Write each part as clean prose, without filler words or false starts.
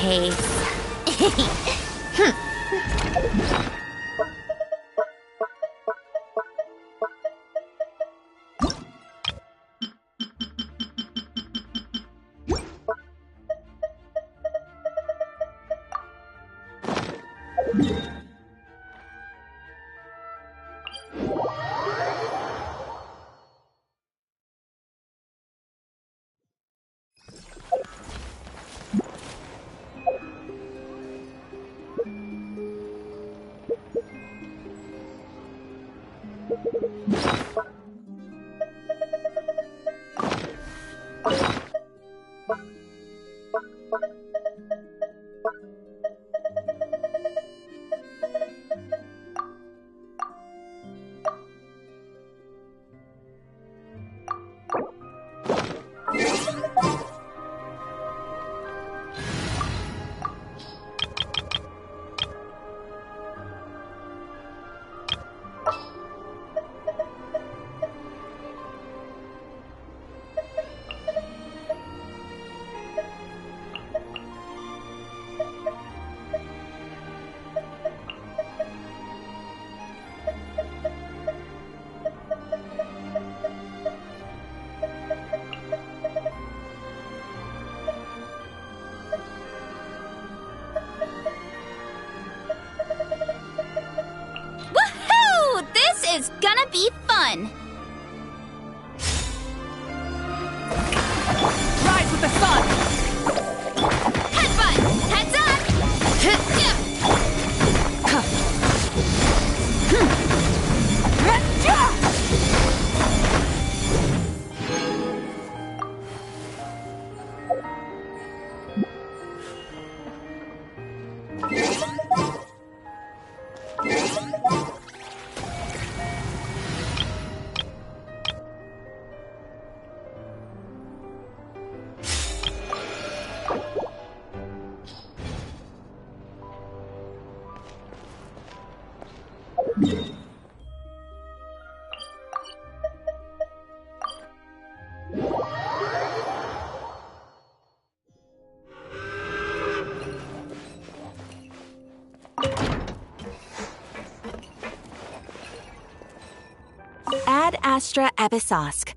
pace. Is gonna be fun! Rise with the sun! Headbutt! Heads up! Ad Astra Abyssosque.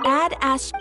Ad Astra.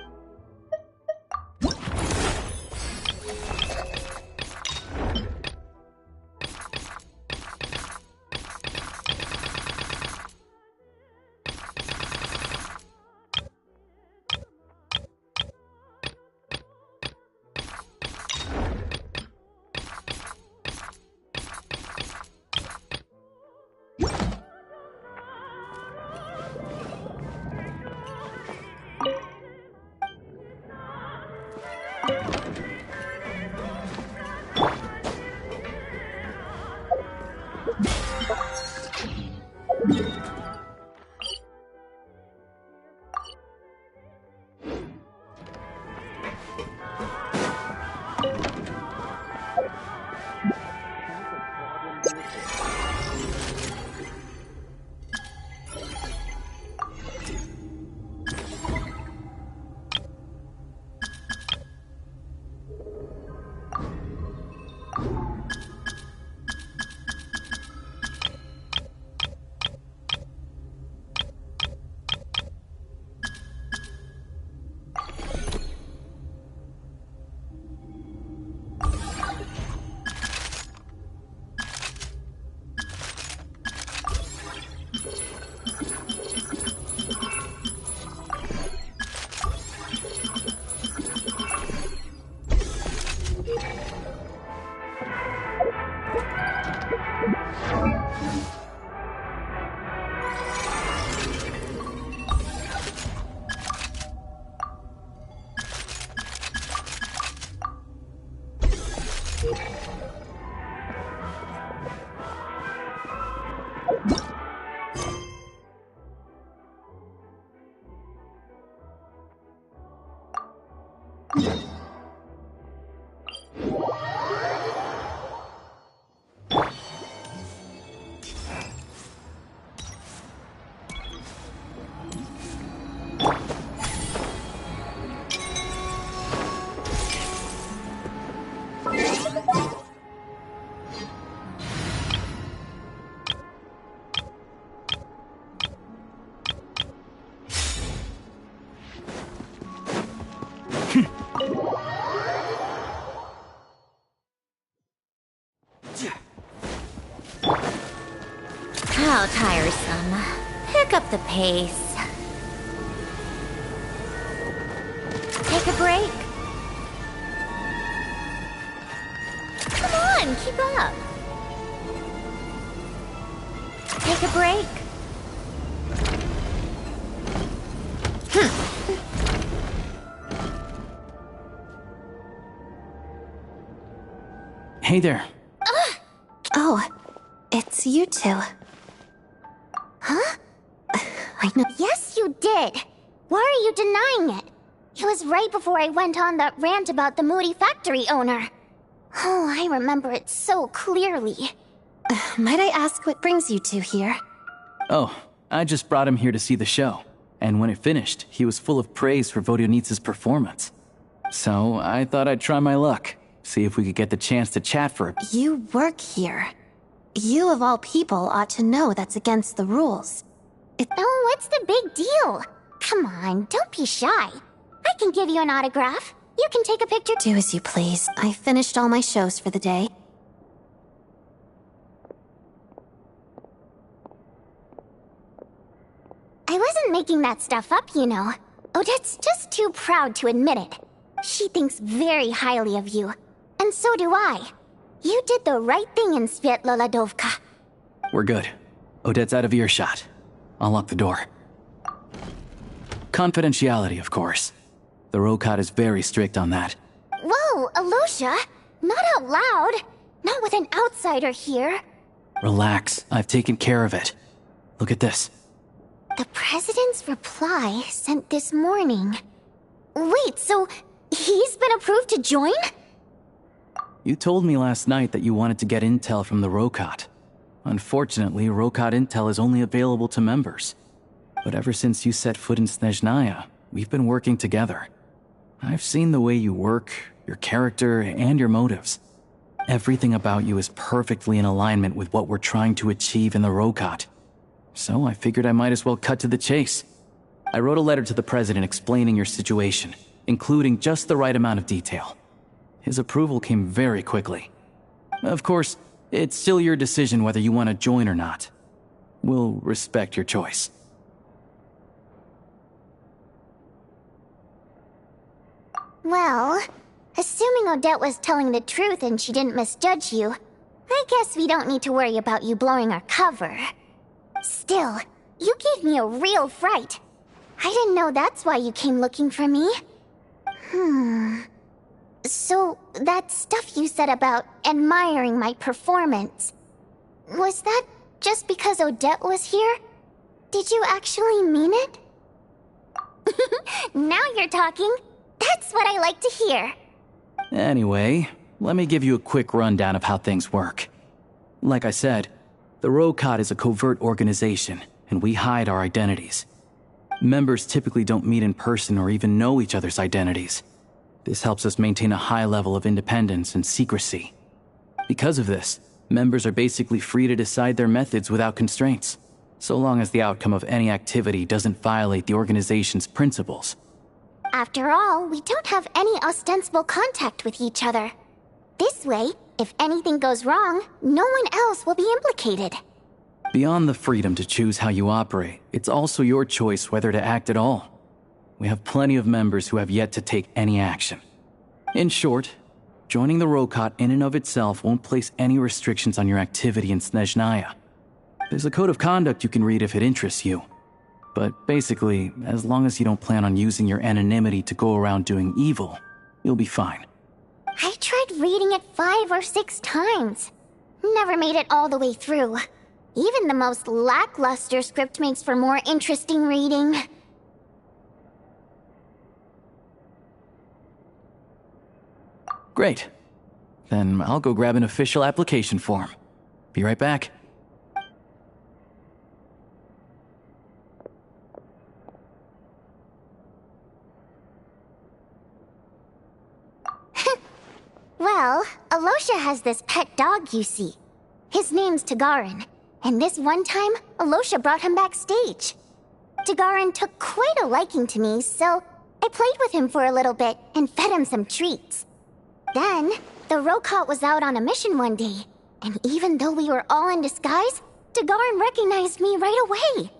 pick up the pace. Take a break. Come on, keep up. Take a break. Hey there. Oh, it's you two. Huh? I know. Yes, you did. Why are you denying it? It was right before I went on that rant about the moody factory owner. Oh, I remember it so clearly. Might I ask what brings you two here? Oh, I just brought him here to see the show. And when it finished, he was full of praise for Vodionitsa's performance. So I thought I'd try my luck. See if we could get the chance to chat for a bit. You work here. You of all people ought to know that's against the rules. Oh, what's the big deal? Come on, don't be shy. I can give you an autograph. You can take a picture. Do as you please. I finished all my shows for the day. I wasn't making that stuff up, you know. Odette's just too proud to admit it. She thinks very highly of you. And so do I. You did the right thing in Svietloladovka. We're good. Odette's out of earshot. I'll lock the door. Confidentiality, of course. The Rokot is very strict on that. Whoa, Alosha! Not out loud! Not with an outsider here. Relax, I've taken care of it. Look at this. The President's reply sent this morning. Wait, so he's been approved to join? You told me last night that you wanted to get intel from the Rokot. Unfortunately, Rokot intel is only available to members. But ever since you set foot in Snezhnaya, we've been working together. I've seen the way you work, your character, and your motives. Everything about you is perfectly in alignment with what we're trying to achieve in the Rokot. So I figured I might as well cut to the chase. I wrote a letter to the President explaining your situation, including just the right amount of detail. His approval came very quickly. Of course, it's still your decision whether you want to join or not. We'll respect your choice. Well, assuming Odette was telling the truth and she didn't misjudge you, I guess we don't need to worry about you blowing our cover. Still, you gave me a real fright. I didn't know that's why you came looking for me. So, that stuff you said about admiring my performance, was that just because Odette was here? Did you actually mean it? Now you're talking. That's what I like to hear. Anyway, let me give you a quick rundown of how things work. Like I said, the Rokot is a covert organization, and we hide our identities. Members typically don't meet in person or even know each other's identities. This helps us maintain a high level of independence and secrecy. Because of this, members are basically free to decide their methods without constraints, so long as the outcome of any activity doesn't violate the organization's principles. After all, we don't have any ostensible contact with each other. This way, if anything goes wrong, no one else will be implicated. Beyond the freedom to choose how you operate, it's also your choice whether to act at all. We have plenty of members who have yet to take any action. In short, joining the Rokot in and of itself won't place any restrictions on your activity in Snezhnaya. There's a code of conduct you can read if it interests you. But basically, as long as you don't plan on using your anonymity to go around doing evil, you'll be fine. I tried reading it 5 or 6 times. Never made it all the way through. Even the most lackluster script makes for more interesting reading. Great. Then I'll go grab an official application form. Be right back. Well, Alosha has this pet dog, you see. His name's Tagarin, and this one time, Alosha brought him backstage. Tagarin took quite a liking to me, so I played with him for a little bit and fed him some treats. Then, the Rokot was out on a mission one day, and even though we were all in disguise, Tagarin recognized me right away.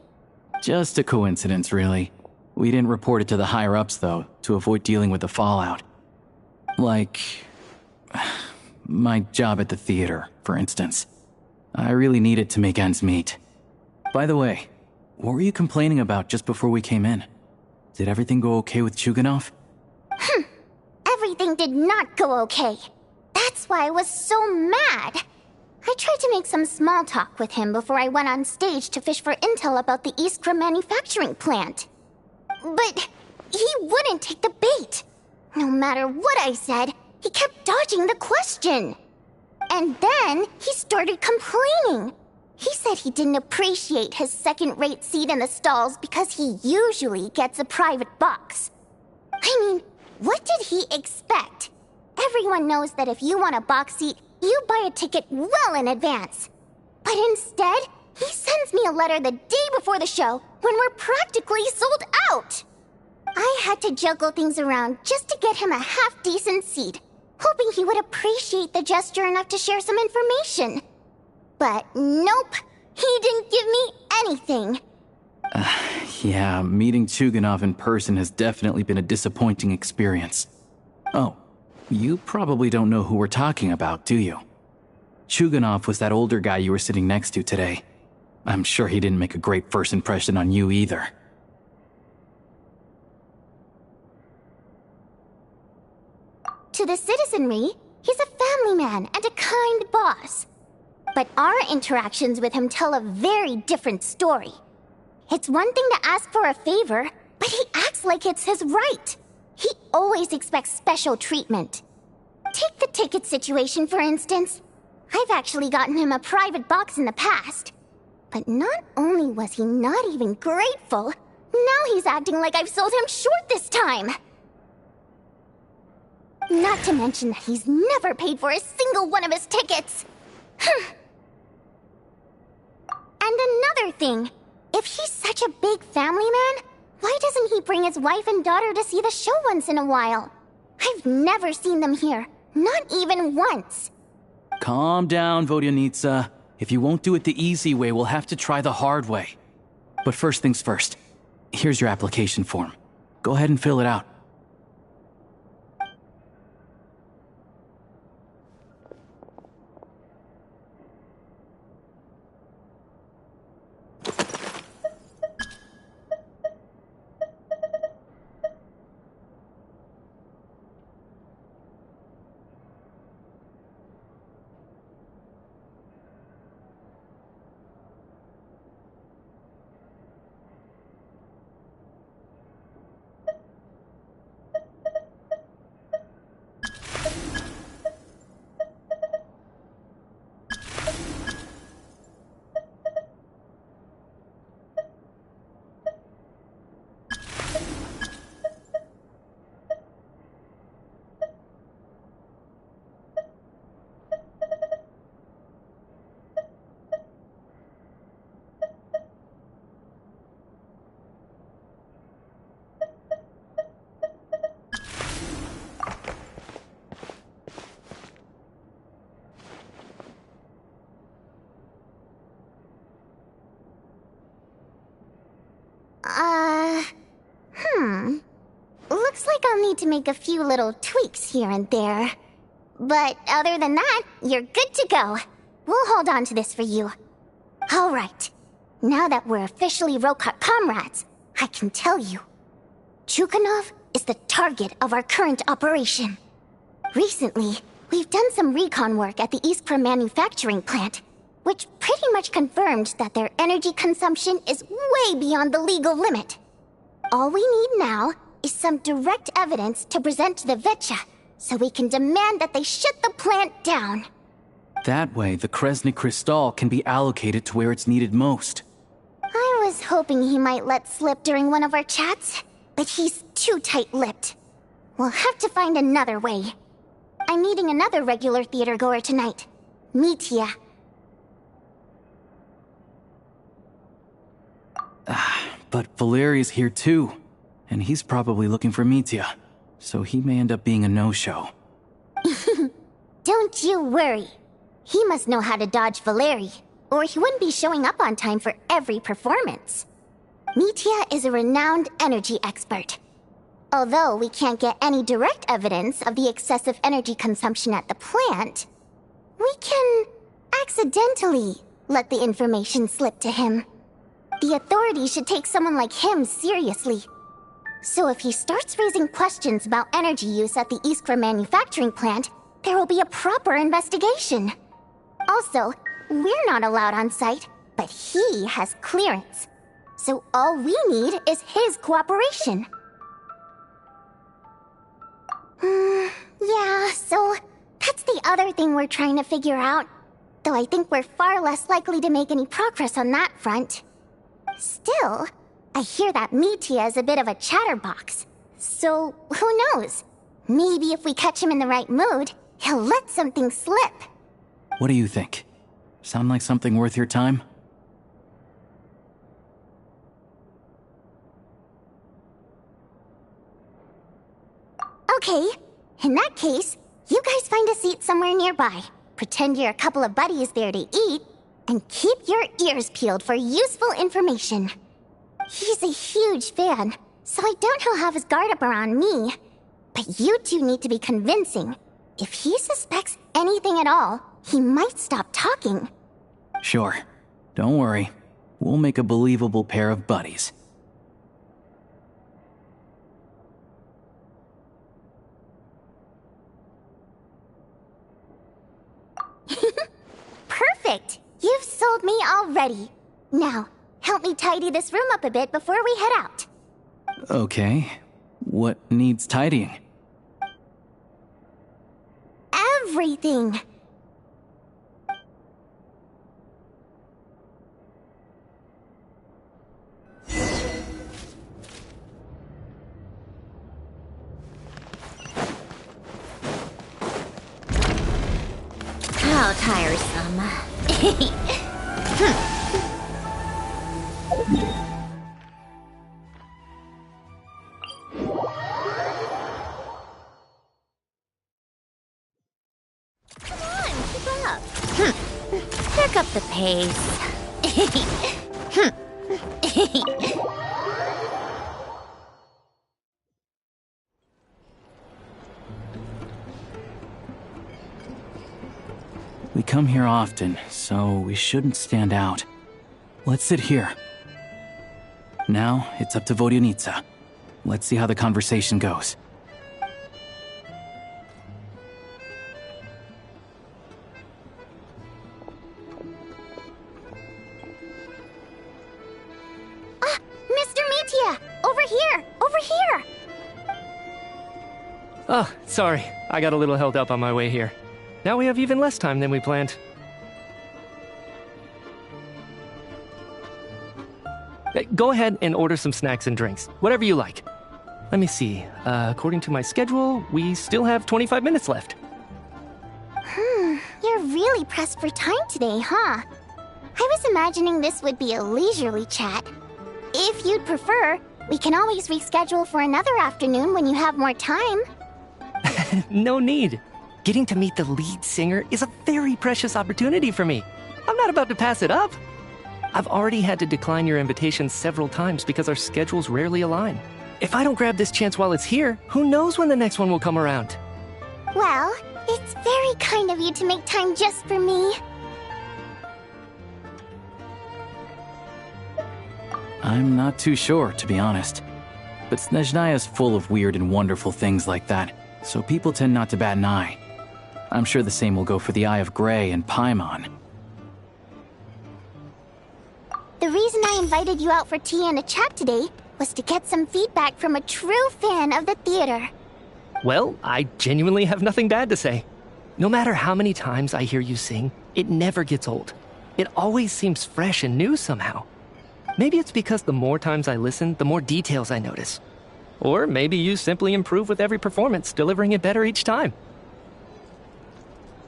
Just a coincidence, really. We didn't report it to the higher-ups, though, to avoid dealing with the fallout. Like... my job at the theater, for instance. I really needed to make ends meet. By the way, what were you complaining about just before we came in? Did everything go okay with Chuganov? Everything did not go okay. That's why I was so mad. I tried to make some small talk with him before I went on stage to fish for intel about the Iskra manufacturing plant. But he wouldn't take the bait. No matter what I said, he kept dodging the question. And then he started complaining. He said he didn't appreciate his second-rate seat in the stalls because he usually gets a private box. I mean, what did he expect? Everyone knows that if you want a box seat, you buy a ticket well in advance. But instead, he sends me a letter the day before the show when we're practically sold out. I had to juggle things around just to get him a half-decent seat, hoping he would appreciate the gesture enough to share some information. But nope, he didn't give me anything. Yeah, meeting Chuganov in person has definitely been a disappointing experience. Oh, you probably don't know who we're talking about, do you? Chuganov was that older guy you were sitting next to today. I'm sure he didn't make a great first impression on you either. To the citizenry, he's a family man and a kind boss. But our interactions with him tell a very different story. It's one thing to ask for a favor, but he acts like it's his right. He always expects special treatment. Take the ticket situation, for instance. I've actually gotten him a private box in the past. But not only was he not even grateful, now he's acting like I've sold him short this time. Not to mention that he's never paid for a single one of his tickets. And another thing, if he's such a big family man, why doesn't he bring his wife and daughter to see the show once in a while? I've never seen them here, not even once. Calm down, Vodyanitsa. If you won't do it the easy way, we'll have to try the hard way. But first things first, here's your application form. Go ahead and fill it out. Looks like I'll need to make a few little tweaks here and there. But other than that, you're good to go. We'll hold on to this for you. Alright. Now that we're officially Rokot comrades, I can tell you. Chuganov is the target of our current operation. Recently, we've done some recon work at the Iskra manufacturing plant, which pretty much confirmed that their energy consumption is way beyond the legal limit. All we need now is some direct evidence to present to the Vetcha, so we can demand that they shut the plant down. That way, the Kresny Crystal can be allocated to where it's needed most. I was hoping he might let slip during one of our chats, but he's too tight-lipped. We'll have to find another way. I'm meeting another regular theater-goer tonight, Mitya. But Valeri's here too, and he's probably looking for Mitya, so he may end up being a no-show. Don't you worry. He must know how to dodge Valeri, or he wouldn't be showing up on time for every performance. Mitya is a renowned energy expert. Although we can't get any direct evidence of the excessive energy consumption at the plant, we can accidentally let the information slip to him. The authorities should take someone like him seriously. So if he starts raising questions about energy use at the Iskra manufacturing plant, there will be a proper investigation. Also, we're not allowed on site, but he has clearance. So all we need is his cooperation. Yeah, so that's the other thing we're trying to figure out. Though I think we're far less likely to make any progress on that front. Still, I hear that Mitya is a bit of a chatterbox. So, who knows? Maybe if we catch him in the right mood, he'll let something slip. What do you think? Sound like something worth your time? Okay, in that case, you guys find a seat somewhere nearby. Pretend you're a couple of buddies there to eat, and keep your ears peeled for useful information. He's a huge fan, so I doubt he'll have his guard up around me. But you two need to be convincing. If he suspects anything at all, he might stop talking. Sure. Don't worry. We'll make a believable pair of buddies. Perfect! You've sold me already. Now, help me tidy this room up a bit before we head out. Okay. What needs tidying? Everything! How tiresome. Come on, keep up. Pick up the pace. We come here often, so we shouldn't stand out. Let's sit here. Now, it's up to Vodyanitsa. Let's see how the conversation goes. Mr. Mitya! Over here! Over here! Oh, sorry. I got a little held up on my way here. Now we have even less time than we planned. Go ahead and order some snacks and drinks. Whatever you like. Let me see. According to my schedule, we still have 25 minutes left. You're really pressed for time today, huh? I was imagining this would be a leisurely chat. If you'd prefer, we can always reschedule for another afternoon when you have more time. No need. Getting to meet the lead singer is a very precious opportunity for me. I'm not about to pass it up. I've already had to decline your invitation several times because our schedules rarely align. If I don't grab this chance while it's here, who knows when the next one will come around? Well, it's very kind of you to make time just for me. I'm not too sure, to be honest. But Snezhnaya's full of weird and wonderful things like that, so people tend not to bat an eye. I'm sure the same will go for the Eye of Grey and Paimon. The reason I invited you out for tea and a chat today was to get some feedback from a true fan of the theater. Well, I genuinely have nothing bad to say. No matter how many times I hear you sing, it never gets old. It always seems fresh and new somehow. Maybe it's because the more times I listen, the more details I notice. Or maybe you simply improve with every performance, delivering it better each time.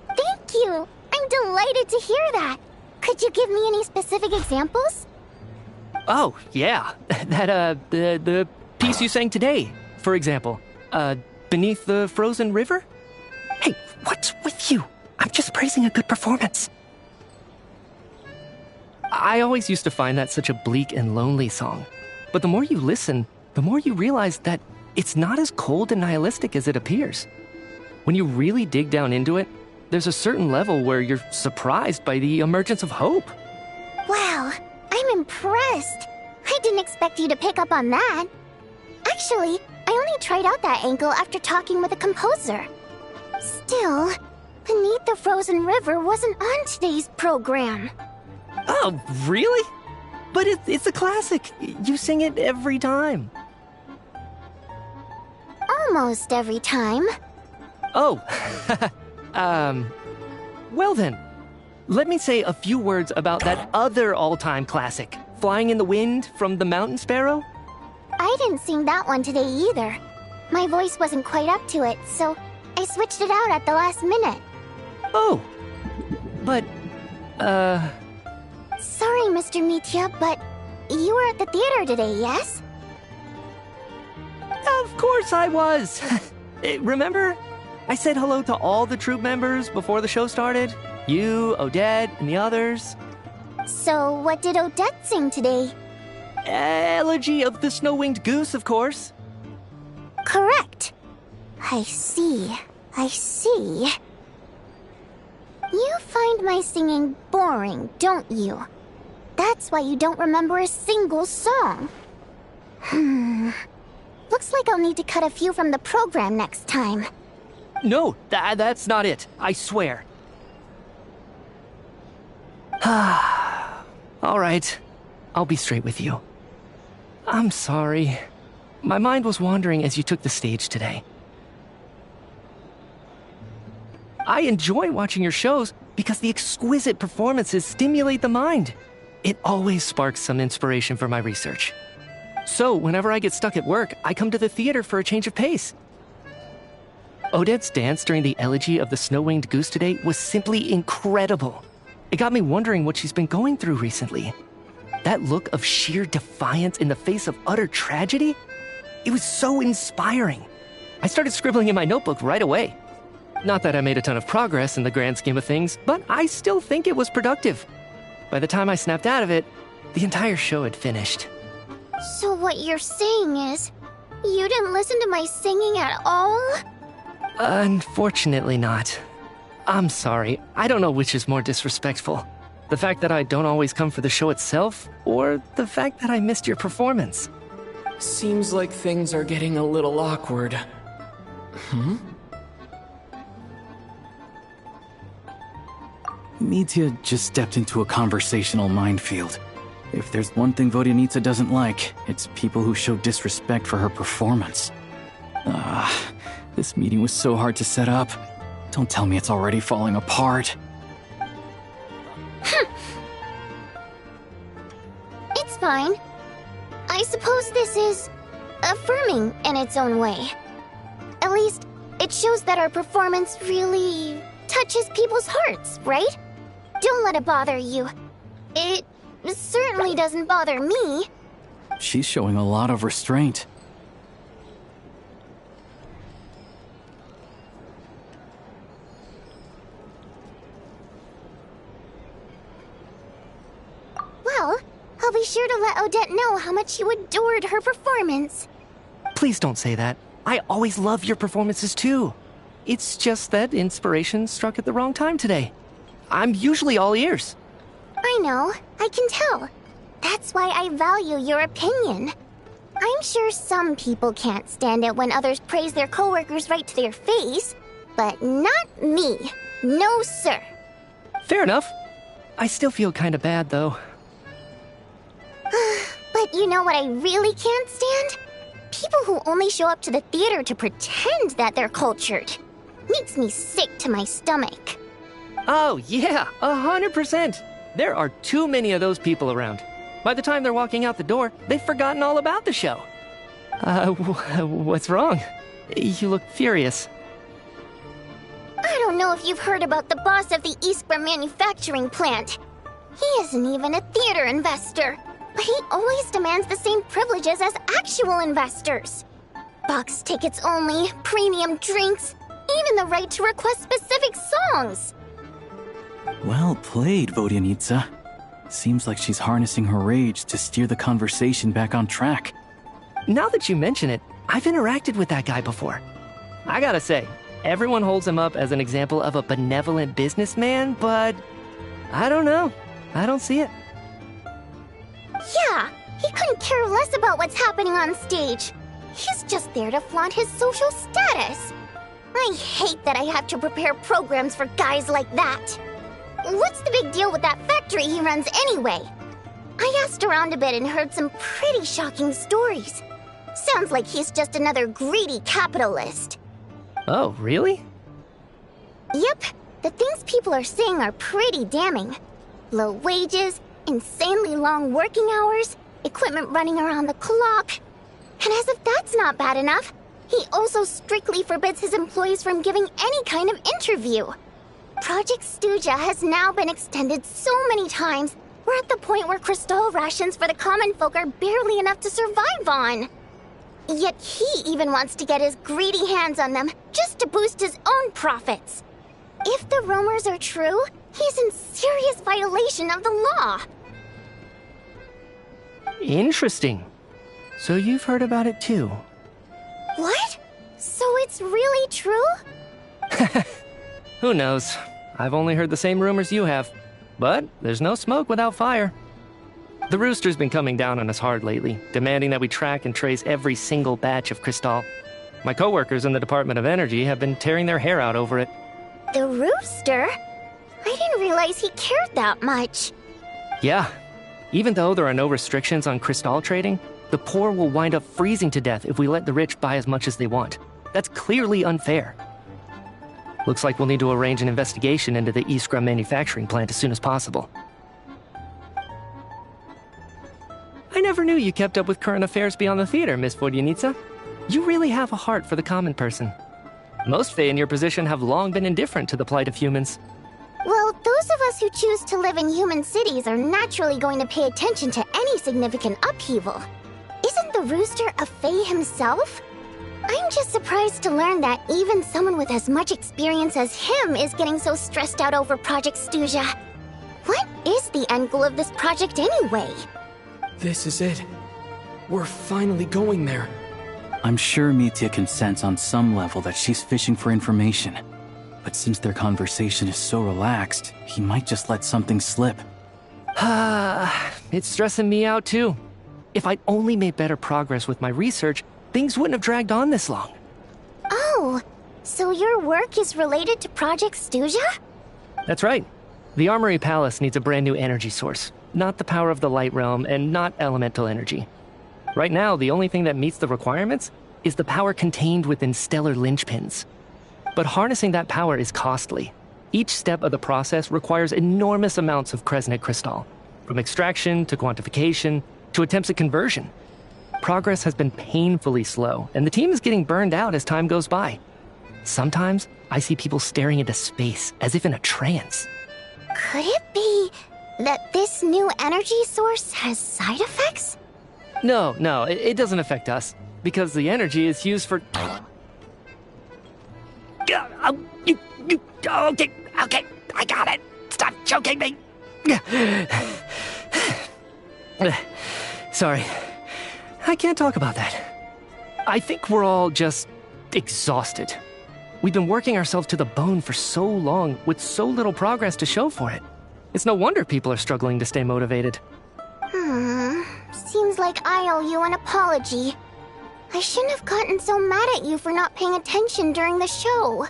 Thank you! I'm delighted to hear that! Could you give me any specific examples? Oh, yeah. The piece you sang today, for example. Beneath the Frozen River? Hey, what's with you? I'm just praising a good performance. I always used to find that such a bleak and lonely song. But the more you listen, the more you realize that it's not as cold and nihilistic as it appears. When you really dig down into it, there's a certain level where you're surprised by the emergence of hope. Wow, I'm impressed. I didn't expect you to pick up on that. Actually, I only tried out that angle after talking with the composer. Still, Beneath the Frozen River wasn't on today's program. Oh, really? But it's a classic. You sing it every time. Almost every time. Oh, well then, let me say a few words about that other all-time classic, Flying in the Wind from the Mountain Sparrow. I didn't sing that one today either. My voice wasn't quite up to it, so I switched it out at the last minute. Oh, but, Sorry, Mr. Mitya, but you were at the theater today, yes? Of course I was. Remember? I said hello to all the troupe members before the show started. You, Odette, and the others. So, what did Odette sing today? Elegy of the Snow-Winged Goose, of course. Correct. I see. I see. You find my singing boring, don't you? That's why you don't remember a single song. Looks like I'll need to cut a few from the program next time. No, that's not it. I swear. All right. I'll be straight with you. I'm sorry. My mind was wandering as you took the stage today. I enjoy watching your shows because the exquisite performances stimulate the mind. It always sparks some inspiration for my research. So, whenever I get stuck at work, I come to the theater for a change of pace. Odette's dance during the Elegy of the Snow-Winged Goose today was simply incredible. It got me wondering what she's been going through recently. That look of sheer defiance in the face of utter tragedy? It was so inspiring. I started scribbling in my notebook right away. Not that I made a ton of progress in the grand scheme of things, but I still think it was productive. By the time I snapped out of it, the entire show had finished. So what you're saying is, you didn't listen to my singing at all? Unfortunately not. I'm sorry, I don't know which is more disrespectful. The fact that I don't always come for the show itself, or the fact that I missed your performance. Seems like things are getting a little awkward. Mitya just stepped into a conversational minefield. If there's one thing Vodyanitsa doesn't like, it's people who show disrespect for her performance. This meeting was so hard to set up. Don't tell me it's already falling apart. It's fine. I suppose this is affirming in its own way. At least, it shows that our performance really touches people's hearts, right? Don't let it bother you. It certainly doesn't bother me. She's showing a lot of restraint. Well, I'll be sure to let Odette know how much you adored her performance. Please don't say that. I always love your performances too. It's just that inspiration struck at the wrong time today. I'm usually all ears. I know, I can tell. That's why I value your opinion. I'm sure some people can't stand it when others praise their coworkers right to their face, but not me. No, sir. Fair enough. I still feel kinda bad though. But you know what I really can't stand? People who only show up to the theater to pretend that they're cultured. Makes me sick to my stomach. Oh yeah, 100%. There are too many of those people around. By the time they're walking out the door, they've forgotten all about the show. What's wrong? You look furious. I don't know if you've heard about the boss of the Eastborough manufacturing plant. He isn't even a theater investor, but he always demands the same privileges as actual investors. Box tickets only, premium drinks, even the right to request specific songs. Well played, Vodyanitsa. Seems like she's harnessing her rage to steer the conversation back on track. Now that you mention it, I've interacted with that guy before. I gotta say, everyone holds him up as an example of a benevolent businessman, but I don't know. I don't see it. Yeah, he couldn't care less about what's happening on stage. He's just there to flaunt his social status. I hate that I have to prepare programs for guys like that. What's the big deal with that factory he runs anyway? I asked around a bit and heard some pretty shocking stories. Sounds like he's just another greedy capitalist. Oh, really? Yep, the things people are saying are pretty damning. Low wages, insanely long working hours, equipment running around the clock. And as if that's not bad enough, he also strictly forbids his employees from giving any kind of interview. Project Stuja has now been extended so many times, we're at the point where crystal rations for the common folk are barely enough to survive on. Yet he even wants to get his greedy hands on them just to boost his own profits. If the rumors are true, he's in serious violation of the law. Interesting. So you've heard about it too? What? So it's really true? Who knows? I've only heard the same rumors you have. But there's no smoke without fire. The Rooster's been coming down on us hard lately, demanding that we track and trace every single batch of Crystal. My coworkers in the Department of Energy have been tearing their hair out over it. The Rooster? I didn't realize he cared that much. Yeah. Even though there are no restrictions on Crystal trading, the poor will wind up freezing to death if we let the rich buy as much as they want. That's clearly unfair. Looks like we'll need to arrange an investigation into the Iskra manufacturing plant as soon as possible. I never knew you kept up with current affairs beyond the theater, Miss Vodyanica. You really have a heart for the common person. Most Fae in your position have long been indifferent to the plight of humans. Well, those of us who choose to live in human cities are naturally going to pay attention to any significant upheaval. Isn't the Rooster a Fae himself? I'm just surprised to learn that even someone with as much experience as him is getting so stressed out over Project Stuja. What is the end goal of this project anyway? This is it. We're finally going there. I'm sure Mitya can sense on some level that she's fishing for information. But since their conversation is so relaxed, he might just let something slip. It's stressing me out too. If I'd only made better progress with my research, things wouldn't have dragged on this long. Oh, so your work is related to Project Stuja? That's right. The Armory Palace needs a brand new energy source. Not the power of the Light Realm and not elemental energy. Right now, the only thing that meets the requirements is the power contained within stellar linchpins. But harnessing that power is costly. Each step of the process requires enormous amounts of Kresnet crystal, from extraction to quantification to attempts at conversion. Progress has been painfully slow, and the team is getting burned out as time goes by. Sometimes, I see people staring into space as if in a trance. Could it be that this new energy source has side effects? No, it doesn't affect us, because the energy is used for... Okay, I got it. Stop choking me. Sorry, I can't talk about that. I think we're all just exhausted. We've been working ourselves to the bone for so long with so little progress to show for it. It's no wonder people are struggling to stay motivated. Seems like I owe you an apology. I shouldn't have gotten so mad at you for not paying attention during the show.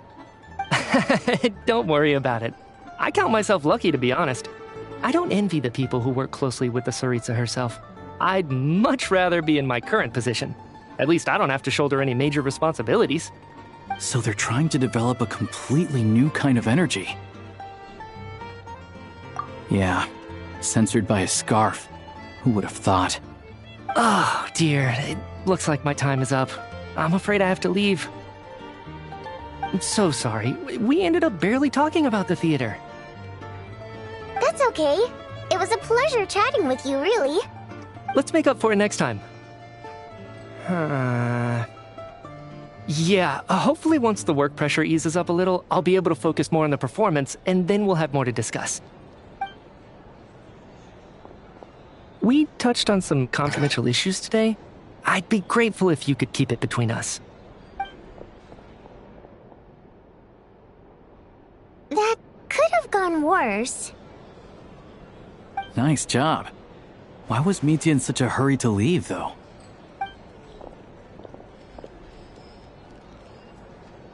Don't worry about it. I count myself lucky, to be honest. I don't envy the people who work closely with the Tsaritsa herself. I'd much rather be in my current position. At least I don't have to shoulder any major responsibilities. So they're trying to develop a completely new kind of energy. Yeah, censored by a scarf. Who would have thought? Oh, dear. It looks like my time is up. I'm afraid I have to leave. I'm so sorry. We ended up barely talking about the theater. That's okay. It was a pleasure chatting with you, really. Let's make up for it next time. Yeah, hopefully once the work pressure eases up a little, I'll be able to focus more on the performance, and then we'll have more to discuss. We touched on some confidential issues today. I'd be grateful if you could keep it between us. That could have gone worse. Nice job. Why was Mitya in such a hurry to leave, though?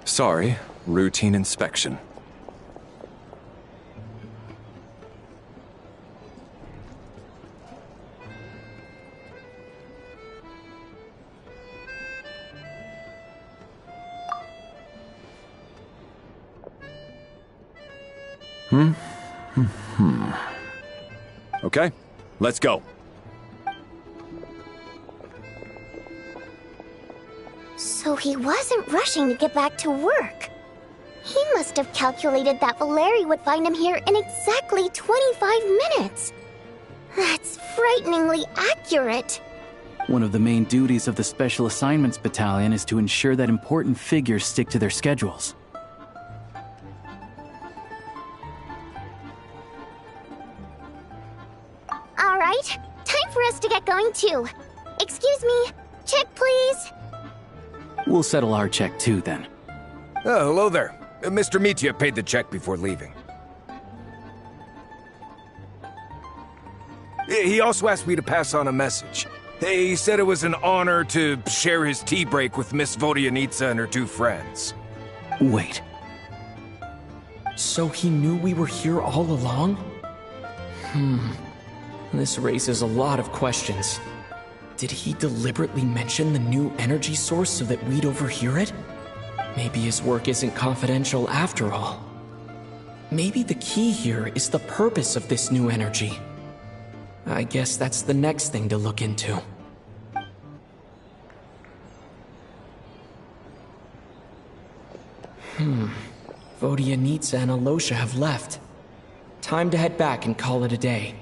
Sorry, routine inspection. Okay, let's go. So he wasn't rushing to get back to work. He must have calculated that Valeri would find him here in exactly 25 minutes. That's frighteningly accurate. One of the main duties of the Special Assignments Battalion is to ensure that important figures stick to their schedules. All right, time for us to get going too. Excuse me, check please. We'll settle our check too, then. Oh, hello there. Mr. Mitya paid the check before leaving. He also asked me to pass on a message. He said it was an honor to share his tea break with Miss Vodyanitsa and her two friends. Wait. So he knew we were here all along? This raises a lot of questions. Did he deliberately mention the new energy source so that we'd overhear it? Maybe his work isn't confidential after all. Maybe the key here is the purpose of this new energy. I guess that's the next thing to look into. Vodyanitsa and Alosha have left. Time to head back and call it a day.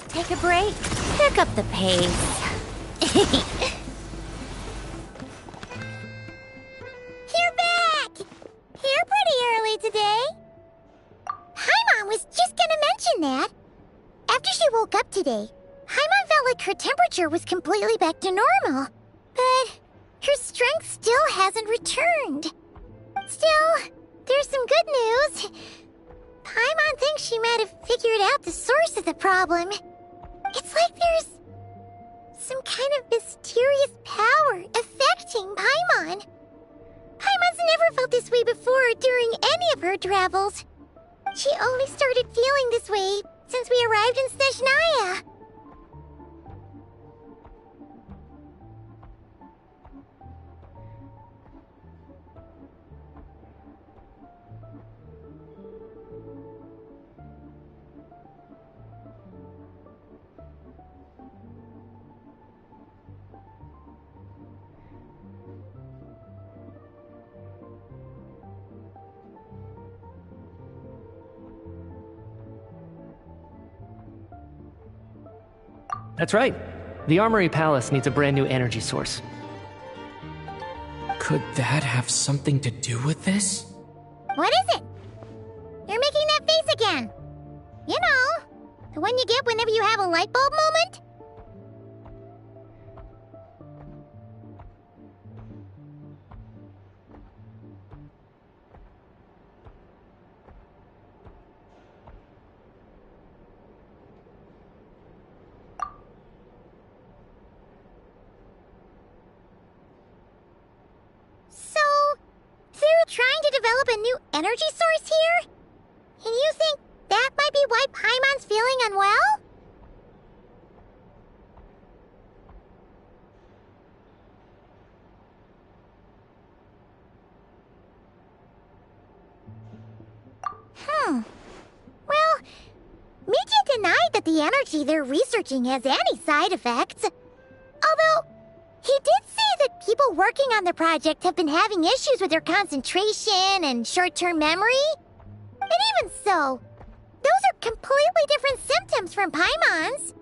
Take a break, pick up the pace. You're back! Here pretty early today. Paimon was just gonna mention that. After she woke up today, Paimon felt like her temperature was completely back to normal. But her strength still hasn't returned. Still, there's some good news. Paimon thinks she might have figured out the source of the problem. It's like there's some kind of mysterious power affecting Paimon. Paimon's never felt this way before during any of her travels. She only started feeling this way since we arrived in Snezhnaya. That's right. The Armory Palace needs a brand new energy source. Could that have something to do with this? What is it? You're making that face again. You know, the one you get whenever you have a light bulb moment? So, they're trying to develop a new energy source here? And you think that might be why Paimon's feeling unwell? Well, Mitya denied that the energy they're researching has any side effects. Although, he did say that people working on the project have been having issues with their concentration and short-term memory. And even so, those are completely different symptoms from Paimon's.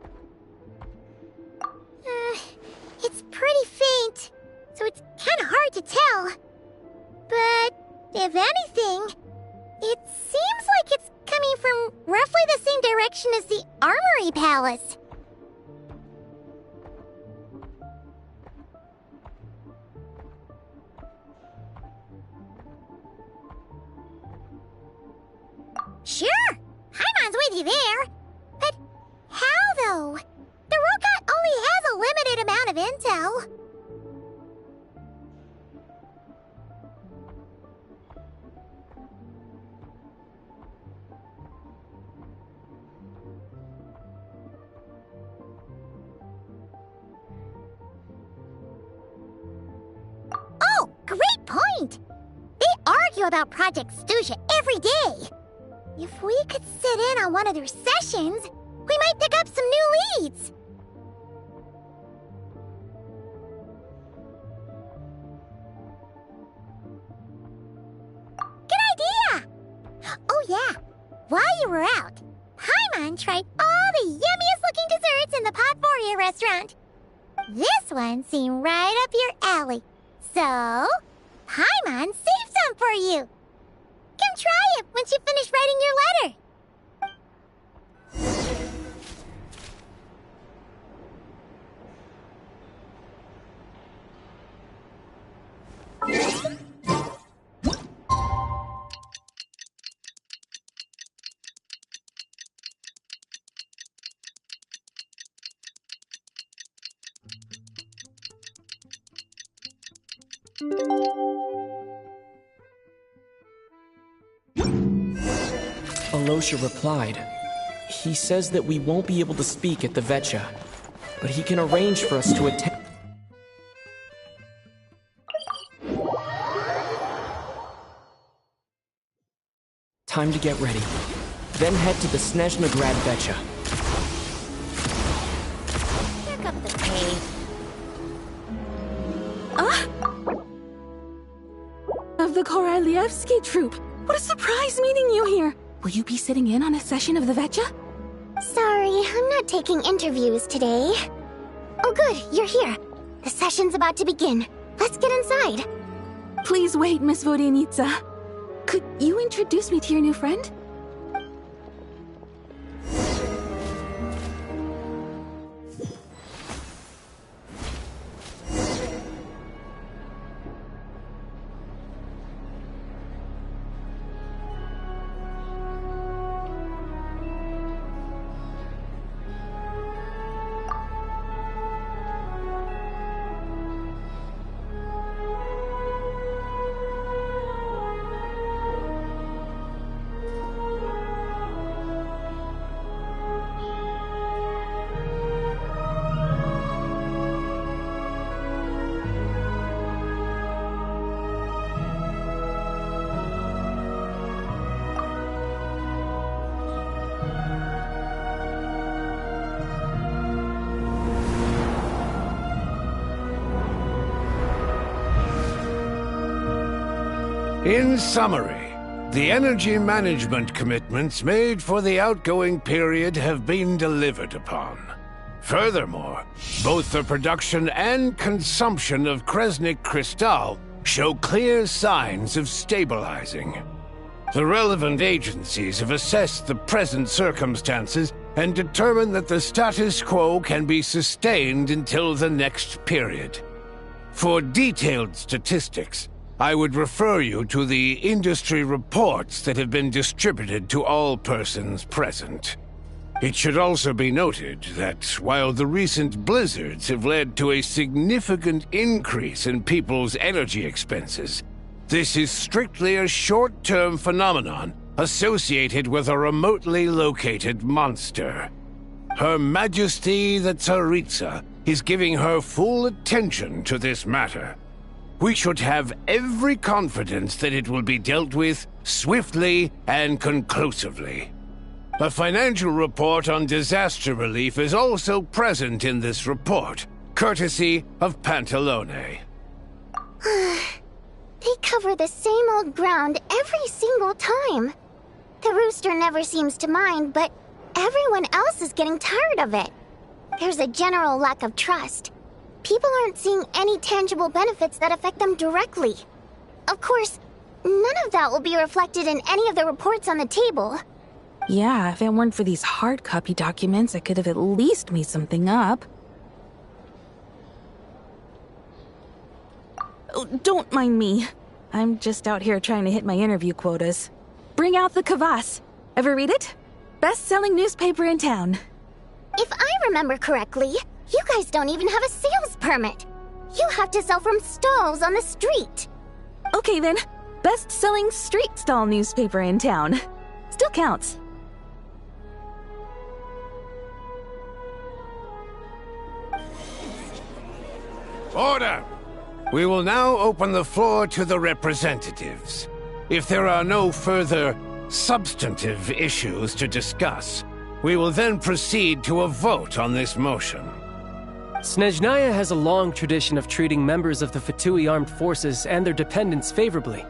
It's pretty faint, so it's kind of hard to tell. But if anything, it seems like it's coming from roughly the same direction as the Armory Palace. Sure, Paimon's with you there. But how, though? The Rokot only has a limited amount of intel. Oh, great point! They argue about Project Stuja every day. If we could sit in on one of their sessions, we might pick up some new leads. Good idea! Oh yeah, while you were out, Paimon tried all the yummiest looking desserts in the Potforia restaurant. This one seemed right up your alley. So, Paimon saved some for you. Come try it once you finish writing your letter. Alosha replied. He says that we won't be able to speak at the Vetcha, but he can arrange for us to attend. Time to get ready. Then head to the Snezhnaya Vetcha. Pick up the pace. Of the Korolievsky troupe. What a surprise meeting you here. Will you be sitting in on a session of the Vetcha? Sorry, I'm not taking interviews today. Oh good, you're here. The session's about to begin. Let's get inside. Please wait, Miss Vodyanitsa. Could you introduce me to your new friend? In summary, the energy management commitments made for the outgoing period have been delivered upon. Furthermore, both the production and consumption of Kresnik Crystal show clear signs of stabilizing. The relevant agencies have assessed the present circumstances and determined that the status quo can be sustained until the next period. For detailed statistics, I would refer you to the industry reports that have been distributed to all persons present. It should also be noted that while the recent blizzards have led to a significant increase in people's energy expenses, this is strictly a short-term phenomenon associated with a remotely located monster. Her Majesty the Tsaritsa is giving her full attention to this matter. We should have every confidence that it will be dealt with swiftly and conclusively. A financial report on disaster relief is also present in this report, courtesy of Pantalone. They cover the same old ground every single time. The rooster never seems to mind, but everyone else is getting tired of it. There's a general lack of trust. People aren't seeing any tangible benefits that affect them directly. Of course, none of that will be reflected in any of the reports on the table. Yeah, if it weren't for these hard copy documents, I could have at least made something up. Oh, don't mind me. I'm just out here trying to hit my interview quotas. Bring out the kvass. Ever read it? Best-selling newspaper in town. If I remember correctly, you guys don't even have a sales permit. You have to sell from stalls on the street. Okay then, best-selling street stall newspaper in town. Still counts. Order! We will now open the floor to the representatives. If there are no further substantive issues to discuss, we will then proceed to a vote on this motion. Snezhnaya has a long tradition of treating members of the Fatui armed forces and their dependents favorably.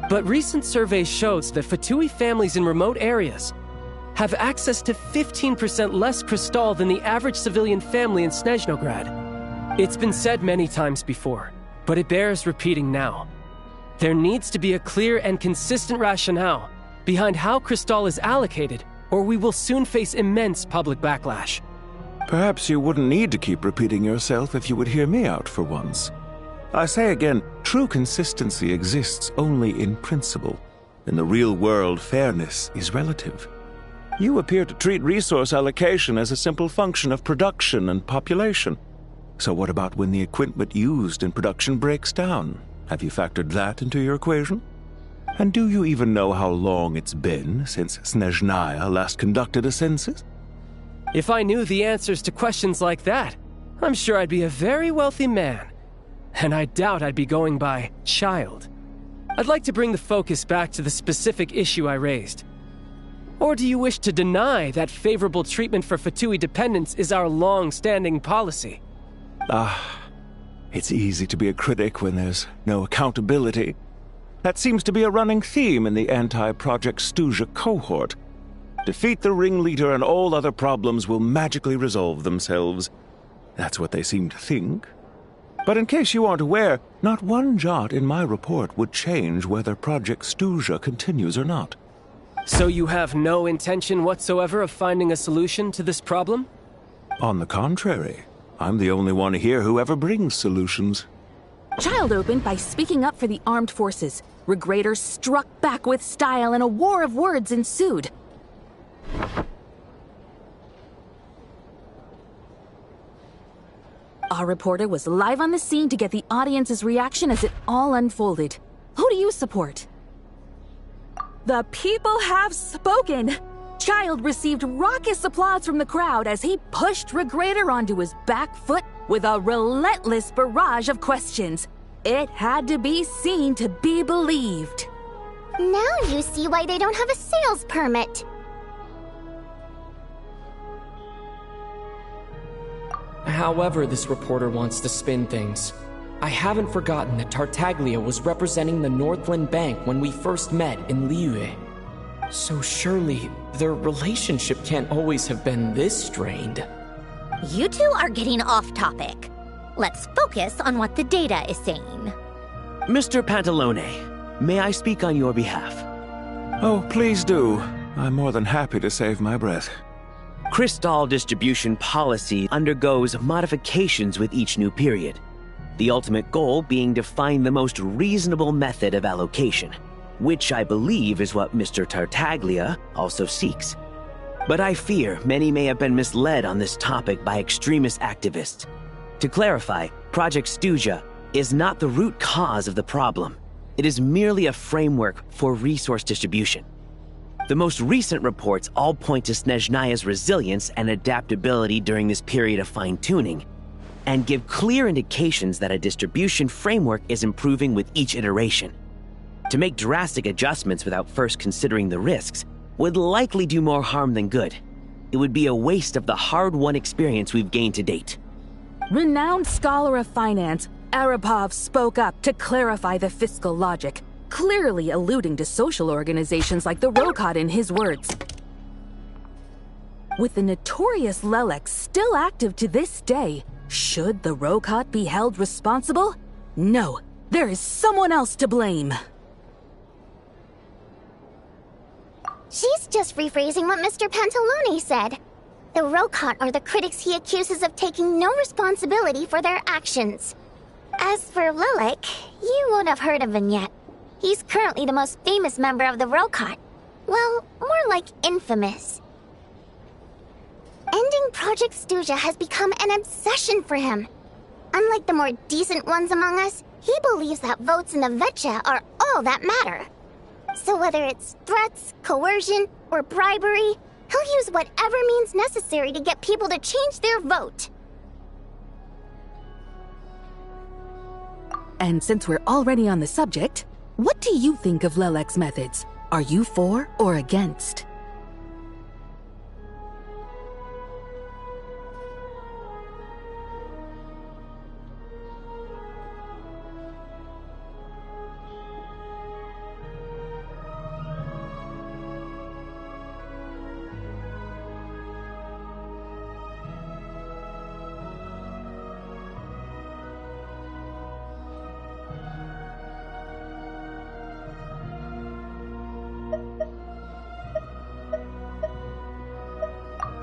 But recent surveys shows that Fatui families in remote areas have access to 15% less crystal than the average civilian family in Snezhnograd. It's been said many times before, but it bears repeating now. There needs to be a clear and consistent rationale behind how crystal is allocated, or we will soon face immense public backlash. Perhaps you wouldn't need to keep repeating yourself if you would hear me out for once. I say again, true consistency exists only in principle. In the real world, fairness is relative. You appear to treat resource allocation as a simple function of production and population. So what about when the equipment used in production breaks down? Have you factored that into your equation? And do you even know how long it's been since Snezhnaya last conducted a census? If I knew the answers to questions like that, I'm sure I'd be a very wealthy man. And I doubt I'd be going by child. I'd like to bring the focus back to the specific issue I raised. Or do you wish to deny that favorable treatment for Fatui dependents is our long-standing policy? It's easy to be a critic when there's no accountability. That seems to be a running theme in the anti-Project Stuzha cohort. Defeat the ringleader and all other problems will magically resolve themselves. That's what they seem to think. But in case you aren't aware, not one jot in my report would change whether Project Stuzha continues or not. So you have no intention whatsoever of finding a solution to this problem? On the contrary, I'm the only one here who ever brings solutions. Child opened by speaking up for the armed forces. Regrator struck back with style and a war of words ensued. Our reporter was live on the scene to get the audience's reaction as it all unfolded. Who do you support? The people have spoken! Child received raucous applause from the crowd as he pushed Regrator onto his back foot with a relentless barrage of questions. It had to be seen to be believed. Now you see why they don't have a sales permit. However this reporter wants to spin things, I haven't forgotten that Tartaglia was representing the Northland Bank when we first met in Liyue. So surely, their relationship can't always have been this strained. You two are getting off topic. Let's focus on what the data is saying. Mr. Pantalone, may I speak on your behalf? Oh, please do. I'm more than happy to save my breath. Crystal distribution policy undergoes modifications with each new period. The ultimate goal being to find the most reasonable method of allocation, which I believe is what Mr. Tartaglia also seeks. But I fear many may have been misled on this topic by extremist activists. To clarify, Project Stuzha is not the root cause of the problem. It is merely a framework for resource distribution. The most recent reports all point to Snezhnaya's resilience and adaptability during this period of fine-tuning, and give clear indications that a distribution framework is improving with each iteration. To make drastic adjustments without first considering the risks would likely do more harm than good. It would be a waste of the hard-won experience we've gained to date. Renowned scholar of finance, Arapov spoke up to clarify the fiscal logic. clearly alluding to social organizations like the Rokot in his words. With the notorious Lelek still active to this day, should the Rokot be held responsible? No, there is someone else to blame. She's just rephrasing what Mr. Pantalone said. The Rokot are the critics he accuses of taking no responsibility for their actions. As for Lilac, you won't have heard of him yet. He's currently the most famous member of the Rokot. Well, more like infamous. Ending Project Stuja has become an obsession for him. Unlike the more decent ones among us, he believes that votes in the Vetcha are all that matter. So whether it's threats, coercion, or bribery, he'll use whatever means necessary to get people to change their vote. And since we're already on the subject, what do you think of Lelek's methods? Are you for or against?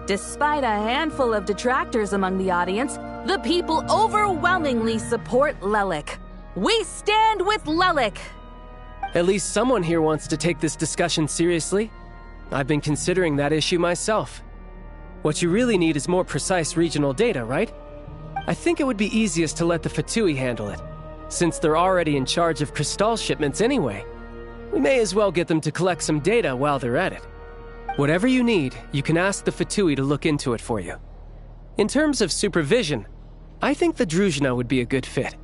Despite a handful of detractors among the audience, the people overwhelmingly support Lelek. We stand with Lelek! At least someone here wants to take this discussion seriously. I've been considering that issue myself. What you really need is more precise regional data, right? I think it would be easiest to let the Fatui handle it, since they're already in charge of Crystal shipments anyway. We may as well get them to collect some data while they're at it. Whatever you need, you can ask the Fatui to look into it for you. In terms of supervision, I think the Druzhna would be a good fit.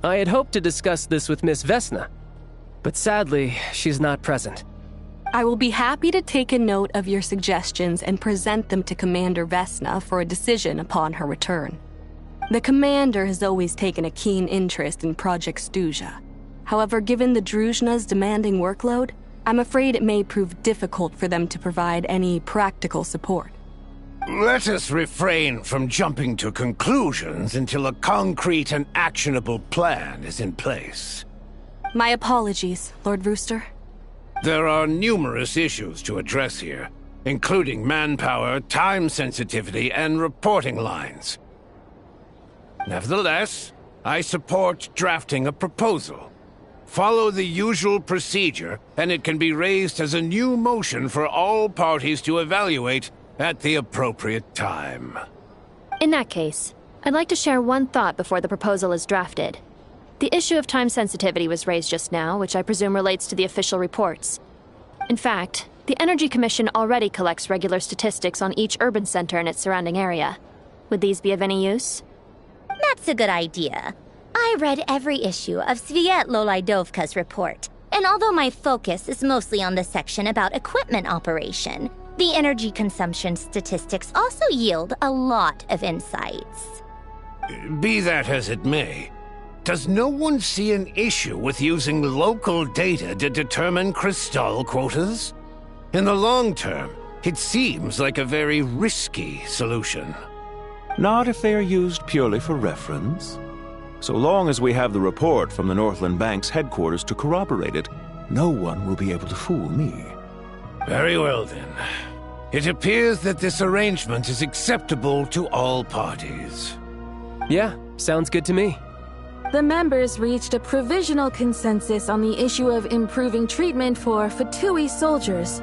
I had hoped to discuss this with Miss Vesna, but sadly, she's not present. I will be happy to take a note of your suggestions and present them to Commander Vesna for a decision upon her return. The Commander has always taken a keen interest in Project Stuja. However, given the Druzhna's demanding workload, I'm afraid it may prove difficult for them to provide any practical support. Let us refrain from jumping to conclusions until a concrete and actionable plan is in place. My apologies, Lord Rooster. There are numerous issues to address here, including manpower, time sensitivity, and reporting lines. Nevertheless, I support drafting a proposal. Follow the usual procedure, and it can be raised as a new motion for all parties to evaluate at the appropriate time. In that case, I'd like to share one thought before the proposal is drafted. The issue of time sensitivity was raised just now, which I presume relates to the official reports. In fact, the Energy Commission already collects regular statistics on each urban center and its surrounding area. Would these be of any use? That's a good idea. I read every issue of Sviet Lolaidovka's report, and although my focus is mostly on the section about equipment operation, the energy consumption statistics also yield a lot of insights. Be that as it may, does no one see an issue with using local data to determine Crystal quotas? In the long term, it seems like a very risky solution. Not if they are used purely for reference. So long as we have the report from the Northland Bank's headquarters to corroborate it, no one will be able to fool me. Very well then. It appears that this arrangement is acceptable to all parties. Yeah, sounds good to me. The members reached a provisional consensus on the issue of improving treatment for Fatui soldiers.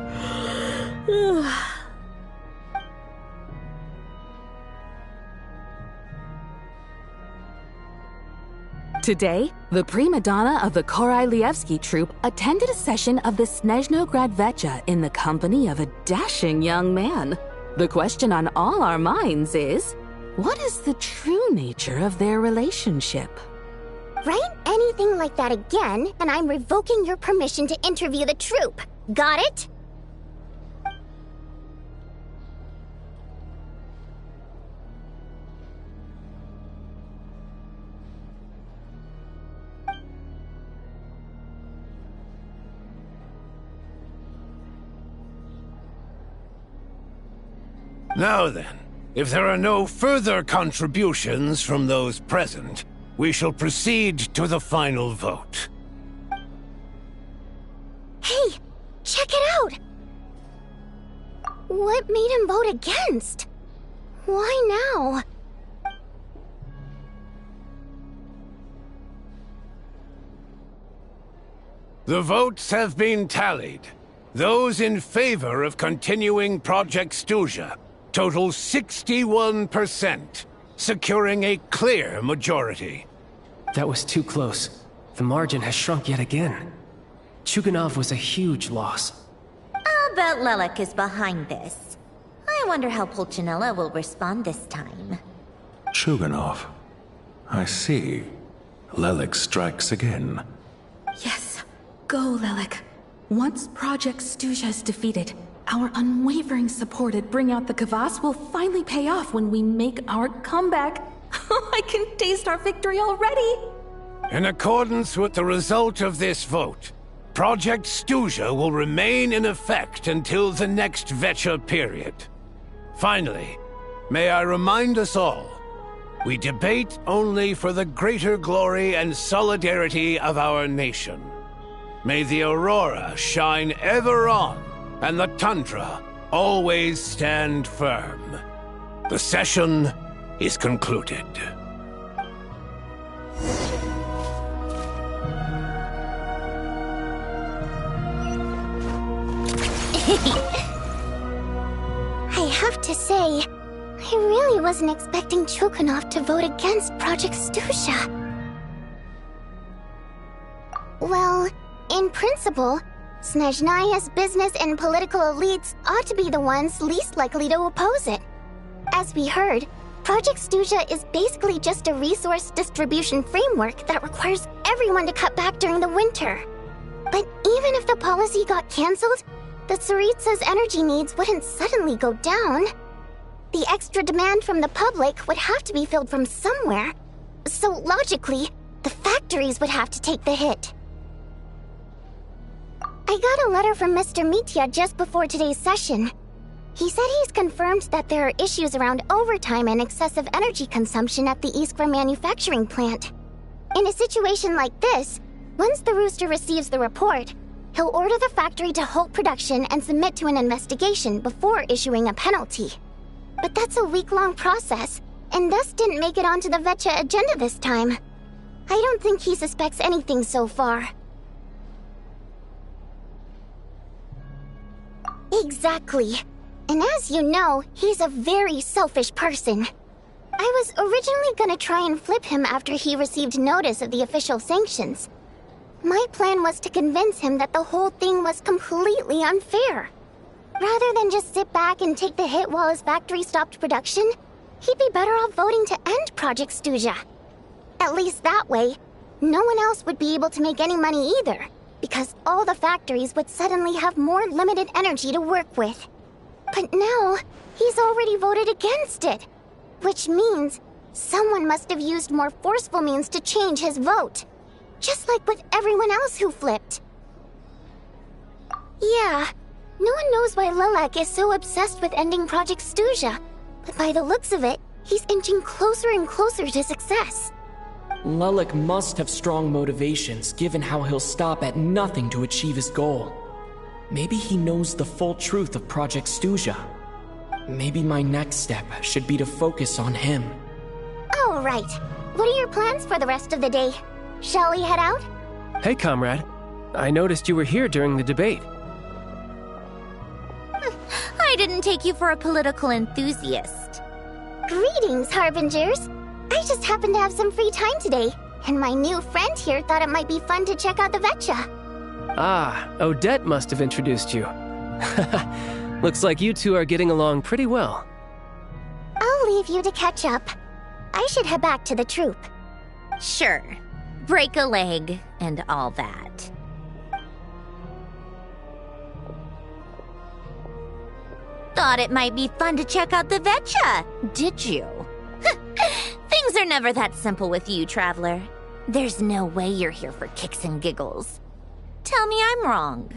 Today, the prima donna of the Korailievsky troupe attended a session of the Snezhnograd Vetcha in the company of a dashing young man. The question on all our minds is, what is the true nature of their relationship? Write anything like that again, and I'm revoking your permission to interview the troupe. Got it? Now then, if there are no further contributions from those present, we shall proceed to the final vote. Hey, check it out! What made him vote against? Why now? The votes have been tallied. Those in favor of continuing Project Stuzha total 61%, securing a clear majority. That was too close. The margin has shrunk yet again. Chuganov was a huge loss. I'll bet Lelek is behind this. I wonder how Pulcinella will respond this time. Chuganov. I see. Lelek strikes again. Yes. Go, Lelek. Once Project Stuzha is defeated, our unwavering support at Bring Out the Kvass will finally pay off when we make our comeback. I can taste our victory already! In accordance with the result of this vote, Project Stuzha will remain in effect until the next Vecha period. Finally, may I remind us all, we debate only for the greater glory and solidarity of our nation. May the aurora shine ever on, and the tundra always stand firm. The session is concluded. I have to say, I really wasn't expecting Chuganov to vote against Project Stuzha. Well, in principle, Snezhnaya's business and political elites ought to be the ones least likely to oppose it. As we heard, Project Stuzha is basically just a resource distribution framework that requires everyone to cut back during the winter. But even if the policy got cancelled, the Tsaritsa's energy needs wouldn't suddenly go down. The extra demand from the public would have to be filled from somewhere. So logically, the factories would have to take the hit. I got a letter from Mr. Mitya just before today's session. He said he's confirmed that there are issues around overtime and excessive energy consumption at the Iskra manufacturing plant. In a situation like this, once the Rooster receives the report, he'll order the factory to halt production and submit to an investigation before issuing a penalty. But that's a week-long process, and thus didn't make it onto the Vecha agenda this time. I don't think he suspects anything so far. Exactly. And as you know, he's a very selfish person. I was originally gonna try and flip him after he received notice of the official sanctions. My plan was to convince him that the whole thing was completely unfair. Rather than just sit back and take the hit while his factory stopped production, he'd be better off voting to end Project Stuzha. At least that way, no one else would be able to make any money either, because all the factories would suddenly have more limited energy to work with. But now, he's already voted against it, which means someone must have used more forceful means to change his vote, just like with everyone else who flipped. Yeah, no one knows why Lelek is so obsessed with ending Project Stuzha, but by the looks of it, he's inching closer and closer to success. Lelek must have strong motivations, given how he'll stop at nothing to achieve his goal. Maybe he knows the full truth of Project Stuzha. Maybe my next step should be to focus on him. All right. What are your plans for the rest of the day? Shall we head out? Hey, comrade. I noticed you were here during the debate. I didn't take you for a political enthusiast. Greetings, Harbingers. I just happened to have some free time today, and my new friend here thought it might be fun to check out the Vecha. Ah, Odette must have introduced you. Looks like you two are getting along pretty well. I'll leave you to catch up. I should head back to the troop. Sure. Break a leg and all that. Thought it might be fun to check out the Vecha, did you? Things are never that simple with you, Traveler. There's no way you're here for kicks and giggles. Tell me I'm wrong.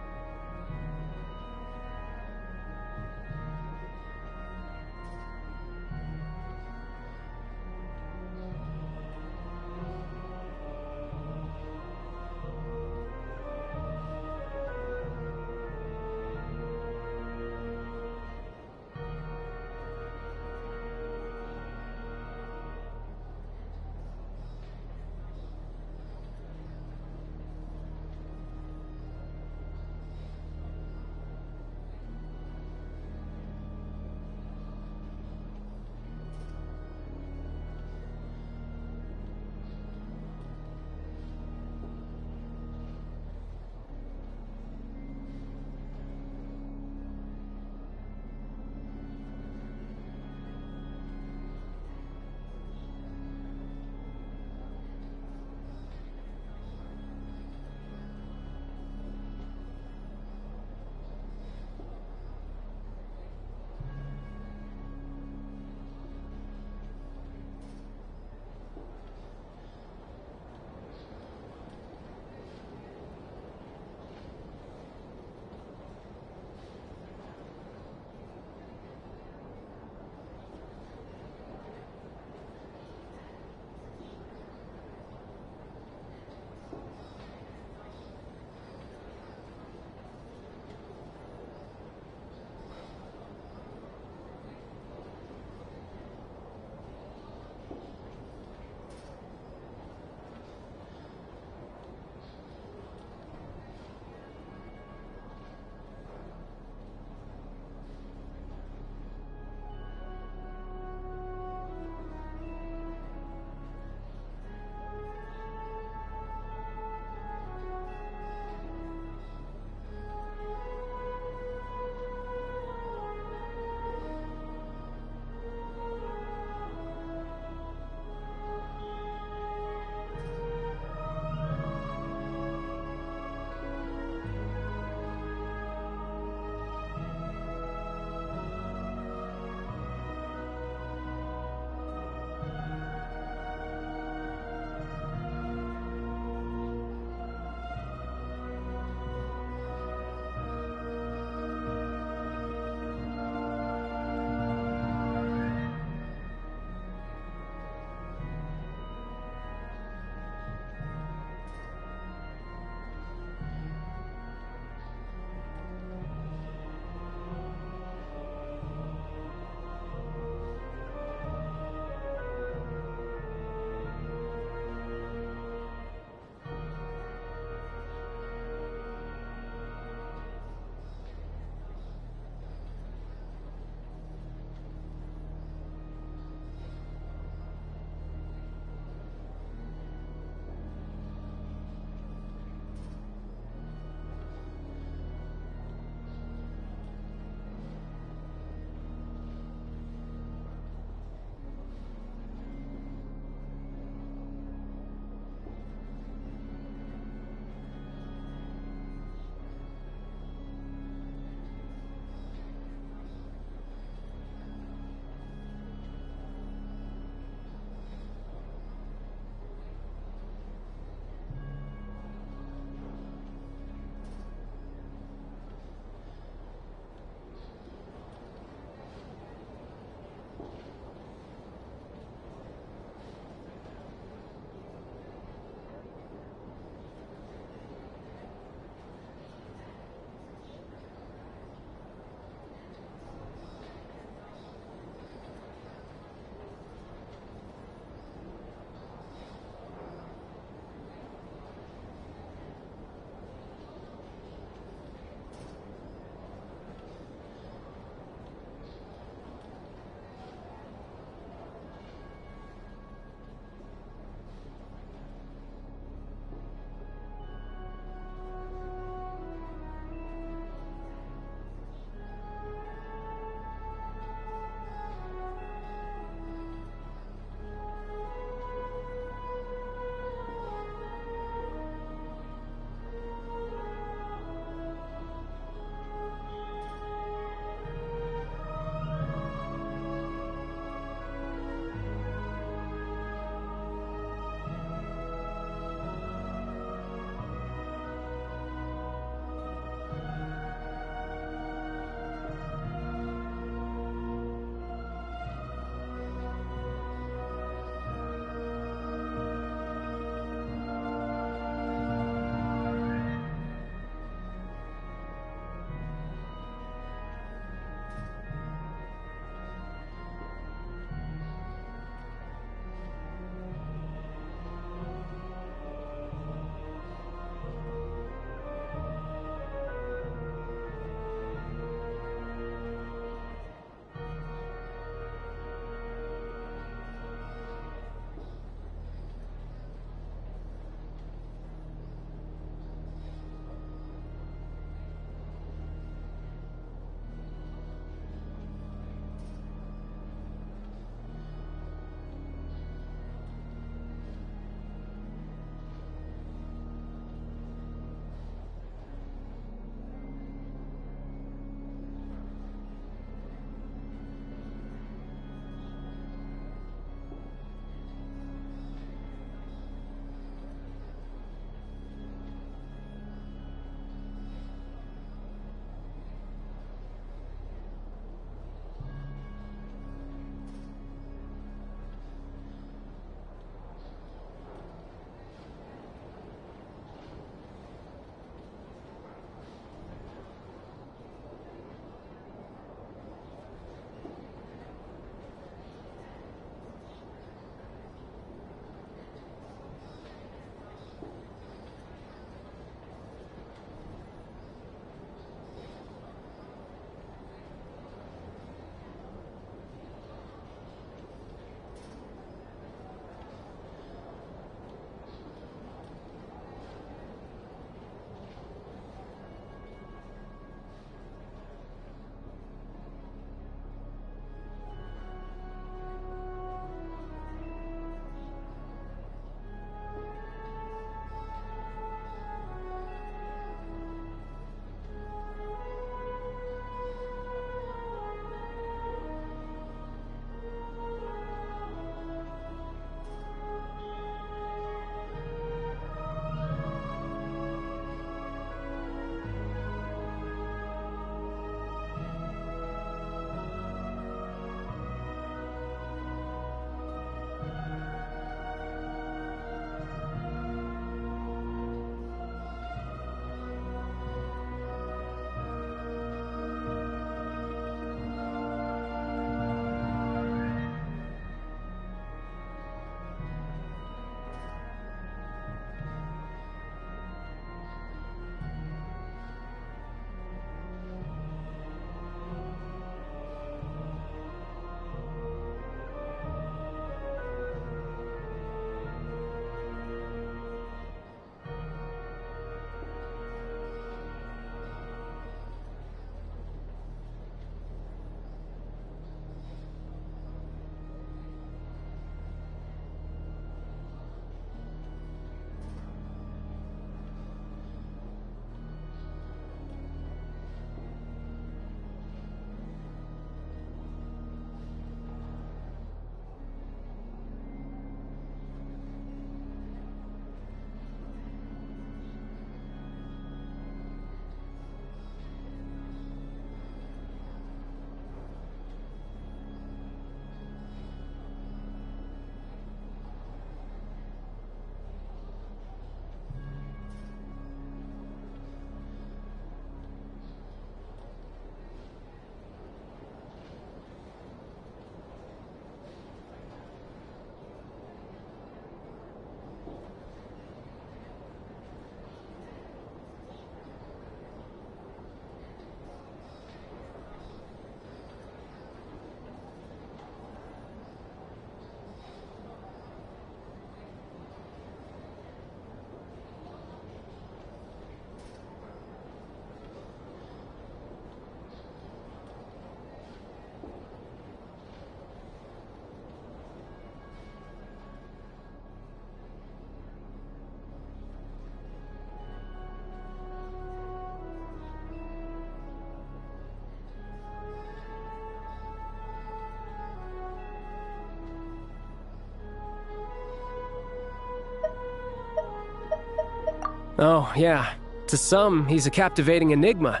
Oh, yeah. To some, he's a captivating enigma.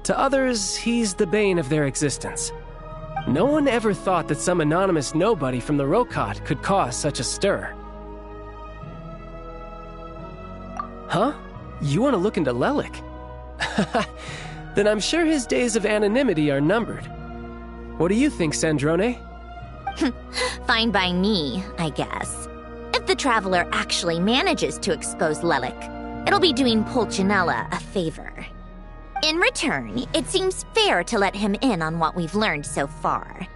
To others, he's the bane of their existence. No one ever thought that some anonymous nobody from the Rokot could cause such a stir. Huh? You want to look into Lelik? Then I'm sure his days of anonymity are numbered. What do you think, Sandrone? Fine by me, I guess. If the Traveler actually manages to expose Lelik, it'll be doing Pulcinella a favor. In return, it seems fair to let him in on what we've learned so far.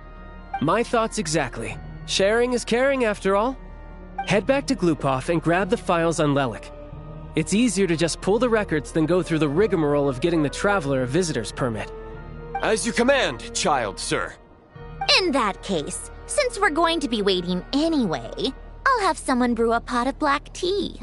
My thoughts exactly. Sharing is caring, after all. Head back to Glupov and grab the files on Lelik. It's easier to just pull the records than go through the rigmarole of getting the Traveler a visitor's permit. As you command, child, sir. In that case, since we're going to be waiting anyway, I'll have someone brew a pot of black tea.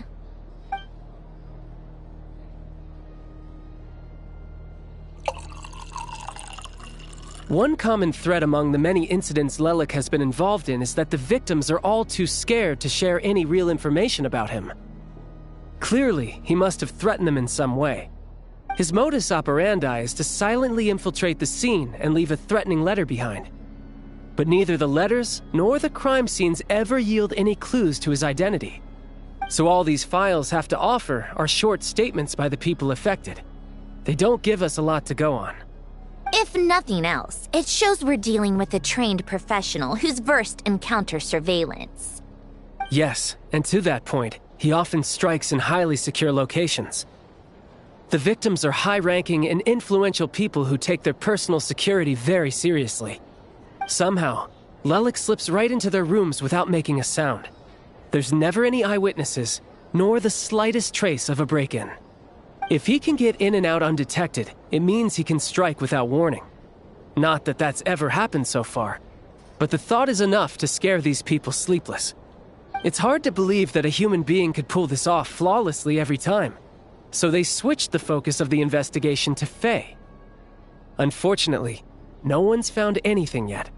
One common thread among the many incidents Lelik has been involved in is that the victims are all too scared to share any real information about him. Clearly, he must have threatened them in some way. His modus operandi is to silently infiltrate the scene and leave a threatening letter behind. But neither the letters nor the crime scenes ever yield any clues to his identity. So all these files have to offer are short statements by the people affected. They don't give us a lot to go on. If nothing else, it shows we're dealing with a trained professional who's versed in counter-surveillance. Yes, and to that point, he often strikes in highly secure locations. The victims are high-ranking and influential people who take their personal security very seriously. Somehow, Lelik slips right into their rooms without making a sound. There's never any eyewitnesses, nor the slightest trace of a break-in. If he can get in and out undetected, it means he can strike without warning. Not that that's ever happened so far, but the thought is enough to scare these people sleepless. It's hard to believe that a human being could pull this off flawlessly every time, so they switched the focus of the investigation to Faye. Unfortunately, no one's found anything yet.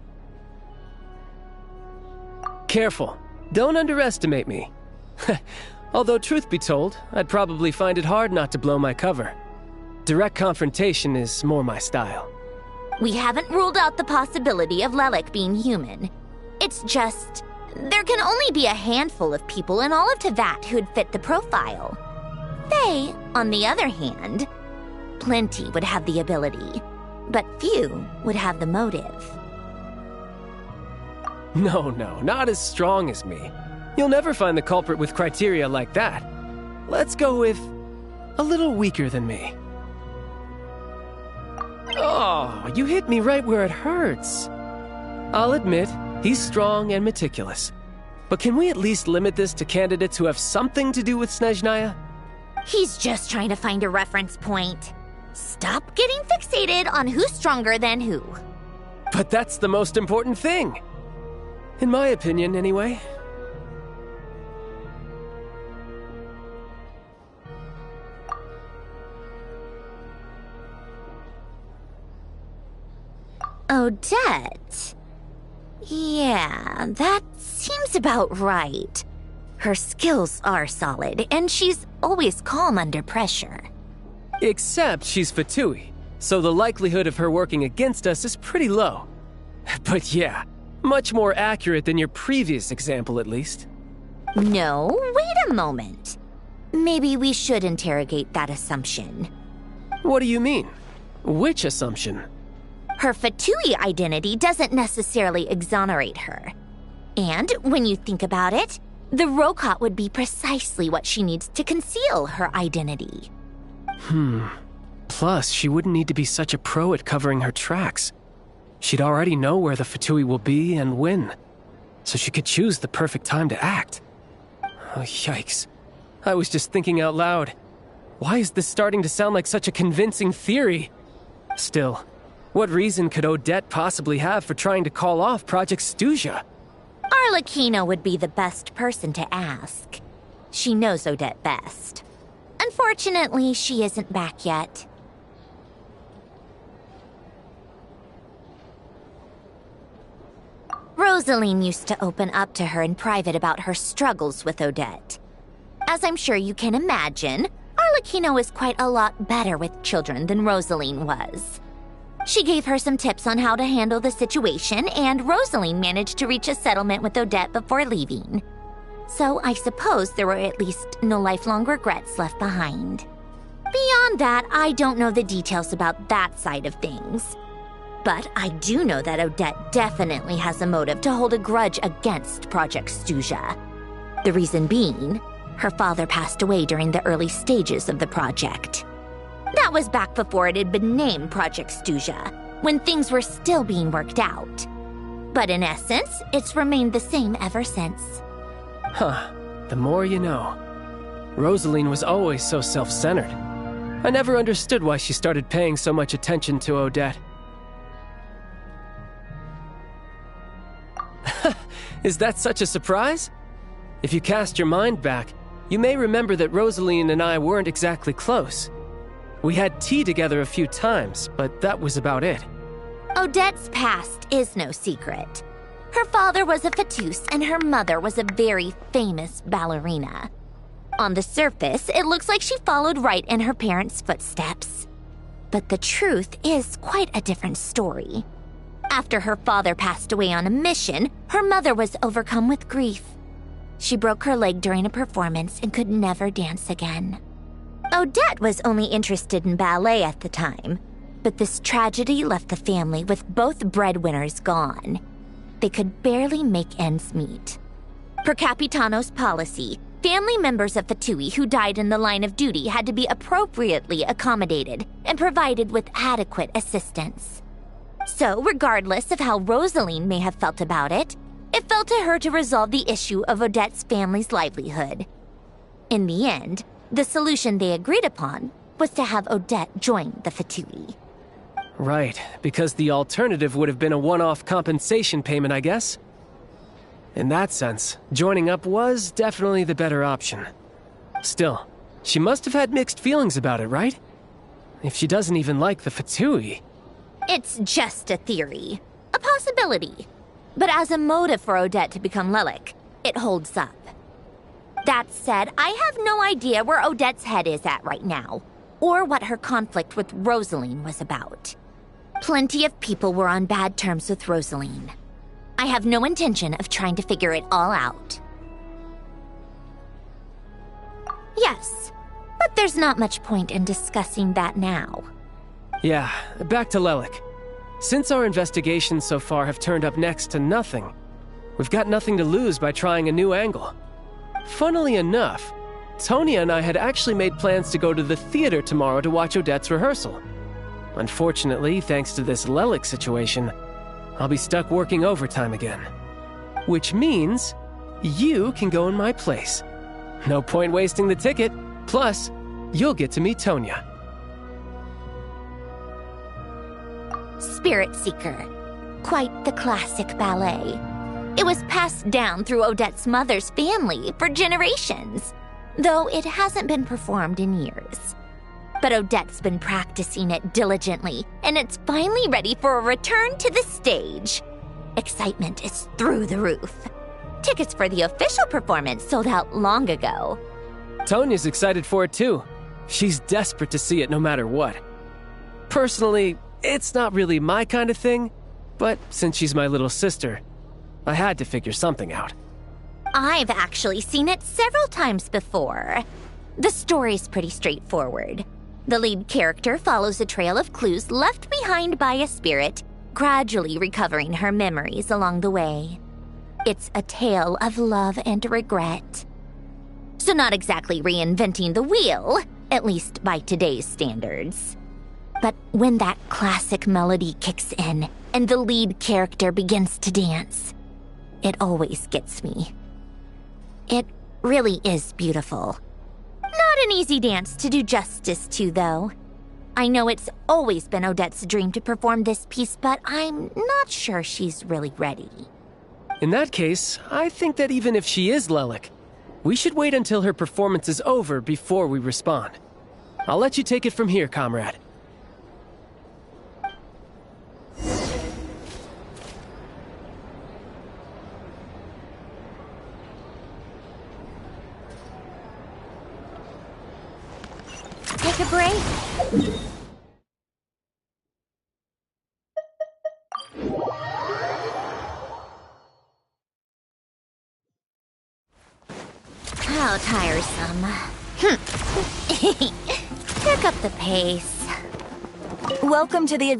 Careful, don't underestimate me. Although truth be told, I'd probably find it hard not to blow my cover. Direct confrontation is more my style. We haven't ruled out the possibility of Lelik being human. It's just, there can only be a handful of people in all of Teyvat who'd fit the profile. Faye, on the other hand, plenty would have the ability, but few would have the motive. No, not as strong as me. You'll never find the culprit with criteria like that. Let's go with a little weaker than me. Oh, you hit me right where it hurts. I'll admit, he's strong and meticulous. But can we at least limit this to candidates who have something to do with Snezhnaya? He's just trying to find a reference point. Stop getting fixated on who's stronger than who. But that's the most important thing. In my opinion, anyway. Odette? Yeah, that seems about right. Her skills are solid, and she's always calm under pressure. Except she's Fatui, so the likelihood of her working against us is pretty low. But yeah, much more accurate than your previous example, at least. No, wait a moment. Maybe we should interrogate that assumption. What do you mean? Which assumption? Her Fatui identity doesn't necessarily exonerate her. And when you think about it, the Rokot would be precisely what she needs to conceal her identity. Plus, she wouldn't need to be such a pro at covering her tracks. She'd already know where the Fatui will be and when, so she could choose the perfect time to act. Oh, yikes. I was just thinking out loud. Why is this starting to sound like such a convincing theory? Still, what reason could Odette possibly have for trying to call off Project Stuzha? Arlecchino would be the best person to ask. She knows Odette best. Unfortunately, she isn't back yet. Rosaline used to open up to her in private about her struggles with Odette. As I'm sure you can imagine, Arlecchino is quite a lot better with children than Rosaline was. She gave her some tips on how to handle the situation, and Rosaline managed to reach a settlement with Odette before leaving. So I suppose there were at least no lifelong regrets left behind. Beyond that, I don't know the details about that side of things. But I do know that Odette definitely has a motive to hold a grudge against Project Stuja. The reason being, her father passed away during the early stages of the project. That was back before it had been named Project Stuja, when things were still being worked out. But in essence, it's remained the same ever since. Huh. The more you know. Rosaline was always so self-centered. I never understood why she started paying so much attention to Odette. Is that such a surprise? If you cast your mind back, you may remember that Rosaline and I weren't exactly close. We had tea together a few times, but that was about it. Odette's past is no secret. Her father was a fatus and her mother was a very famous ballerina. On the surface, it looks like she followed right in her parents' footsteps. But the truth is quite a different story. After her father passed away on a mission, her mother was overcome with grief. She broke her leg during a performance and could never dance again. Odette was only interested in ballet at the time, but this tragedy left the family with both breadwinners gone. They could barely make ends meet. Per Capitano's policy, family members of Fatui who died in the line of duty had to be appropriately accommodated and provided with adequate assistance. So, regardless of how Rosaline may have felt about it, it fell to her to resolve the issue of Odette's family's livelihood. In the end, the solution they agreed upon was to have Odette join the Fatui. Right, because the alternative would have been a one-off compensation payment, I guess. In that sense, joining up was definitely the better option. Still, she must have had mixed feelings about it, right? If she doesn't even like the Fatui. It's just a theory, a possibility. But as a motive for Odette to become Lelik, it holds up. That said, I have no idea where Odette's head is at right now, or what her conflict with Rosaline was about. Plenty of people were on bad terms with Rosaline. I have no intention of trying to figure it all out. Yes, but there's not much point in discussing that now. Yeah, back to Lelik. Since our investigations so far have turned up next to nothing, we've got nothing to lose by trying a new angle. Funnily enough, Tonya and I had actually made plans to go to the theater tomorrow to watch Odette's rehearsal. Unfortunately, thanks to this Lelik situation, I'll be stuck working overtime again. Which means you can go in my place. No point wasting the ticket. Plus, you'll get to meet Tonya. Spirit Seeker. Quite the classic ballet. It was passed down through Odette's mother's family for generations, though it hasn't been performed in years. But Odette's been practicing it diligently, and it's finally ready for a return to the stage. Excitement is through the roof. Tickets for the official performance sold out long ago. Tonya's excited for it too. She's desperate to see it no matter what. Personally, it's not really my kind of thing, but since she's my little sister, I had to figure something out. I've actually seen it several times before. The story's pretty straightforward. The lead character follows a trail of clues left behind by a spirit, gradually recovering her memories along the way. It's a tale of love and regret. So not exactly reinventing the wheel, at least by today's standards. But when that classic melody kicks in and the lead character begins to dance, it always gets me. It really is beautiful. Not an easy dance to do justice to, though. I know it's always been Odette's dream to perform this piece, but I'm not sure she's really ready. In that case, I think that even if she is Lelik, we should wait until her performance is over before we respond. I'll let you take it from here, comrade. Take a break. How tiresome. Pick up the pace. Welcome to the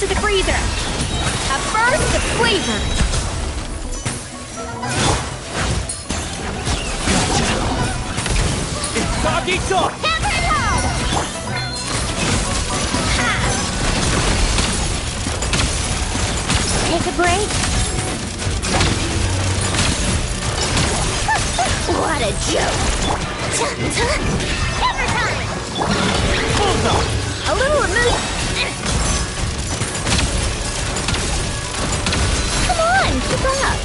To the freezer! A burst of flavor! It's doggy dog! Take a break. What a joke! Hammer time! A little remove. Come on, keep up.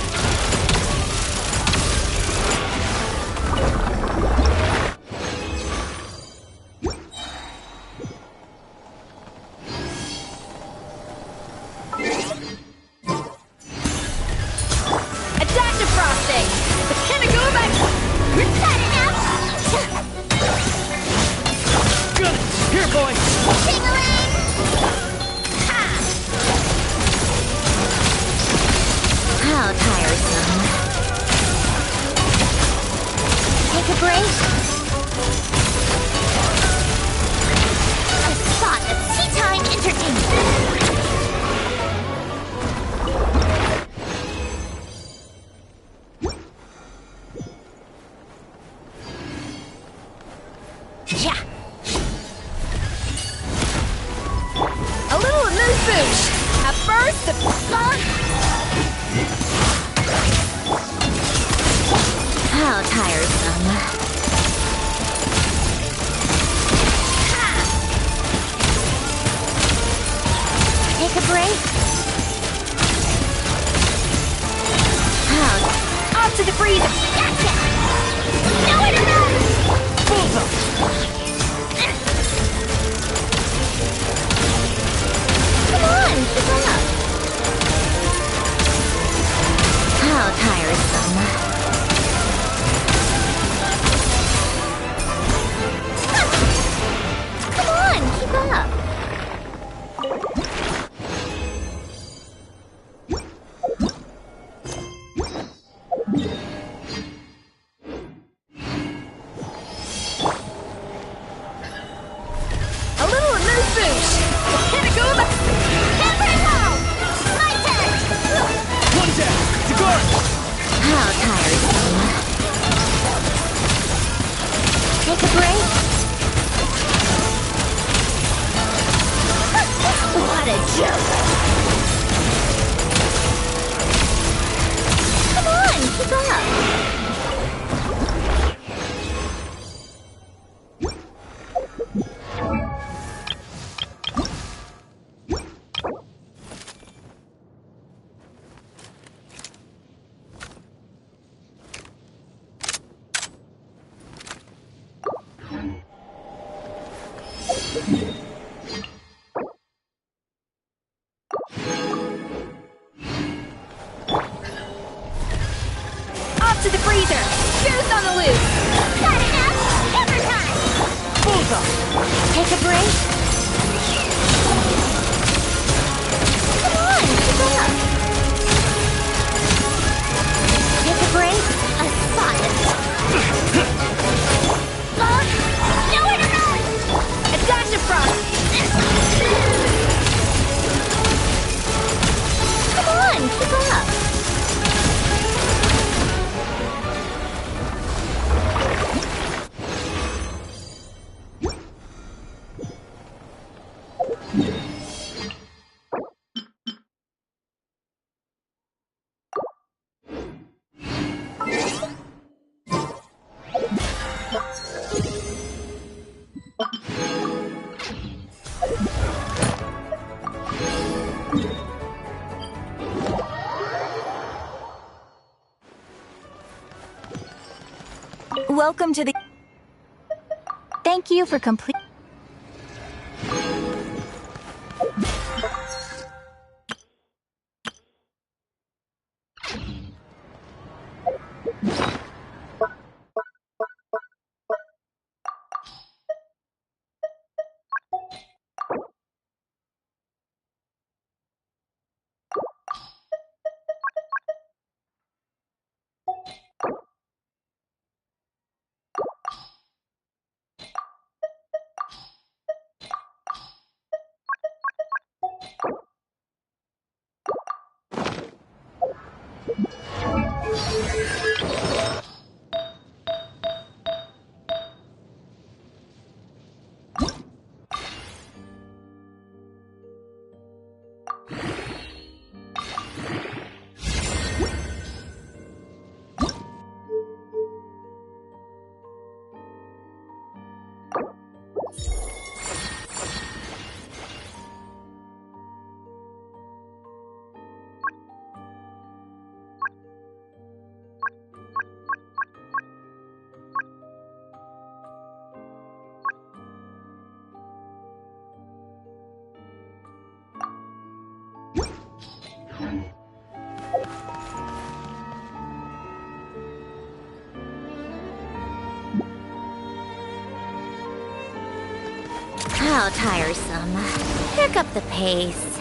Adaptive frosting! The chemical back! You're tight enough! Good! Here, boy! Ting-a-ling! How tiresome. Take a break. A spot of tea time entertainment. Yeah. A little amuse bouche! A burst of fun! How tiresome. Take a break. How? Off to the freezer! Gotcha! Nowhere to run! Come on, keep up. How tiresome. Come on, keep up. A little amuse bouche! Can it go back? My turn! One down! To guard! How tiresome. Take a break. What a joke. Come on, keep up. Off to the freezer! Juice on the loose! Not enough! Hammer time! Bullseye! Take a break. Come on, keep up. Take a break. A spot. Nowhere to run! Adaptive frost! Welcome to the... Thank you for complete... How tiresome. Pick up the pace.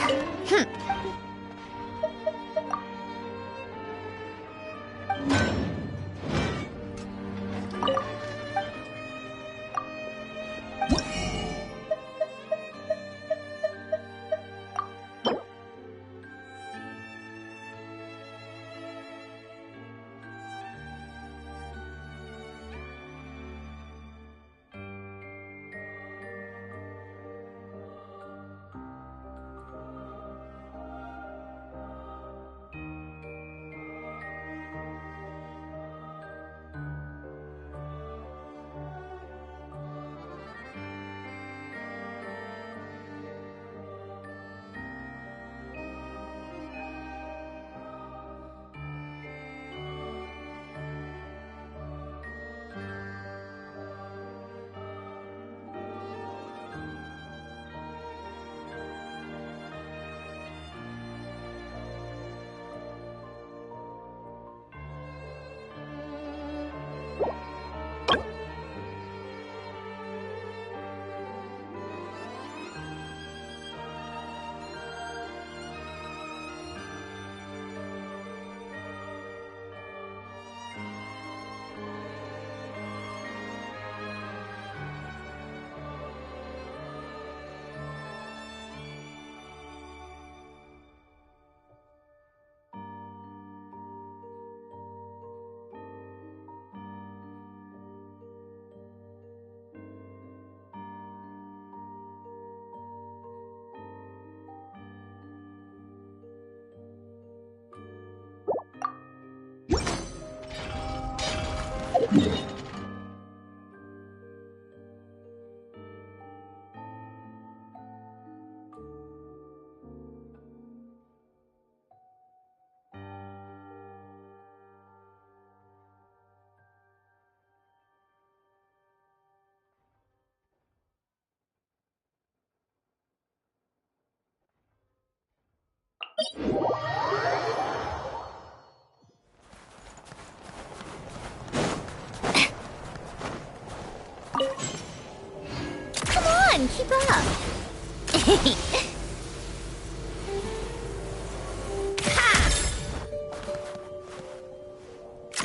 Come on, keep up.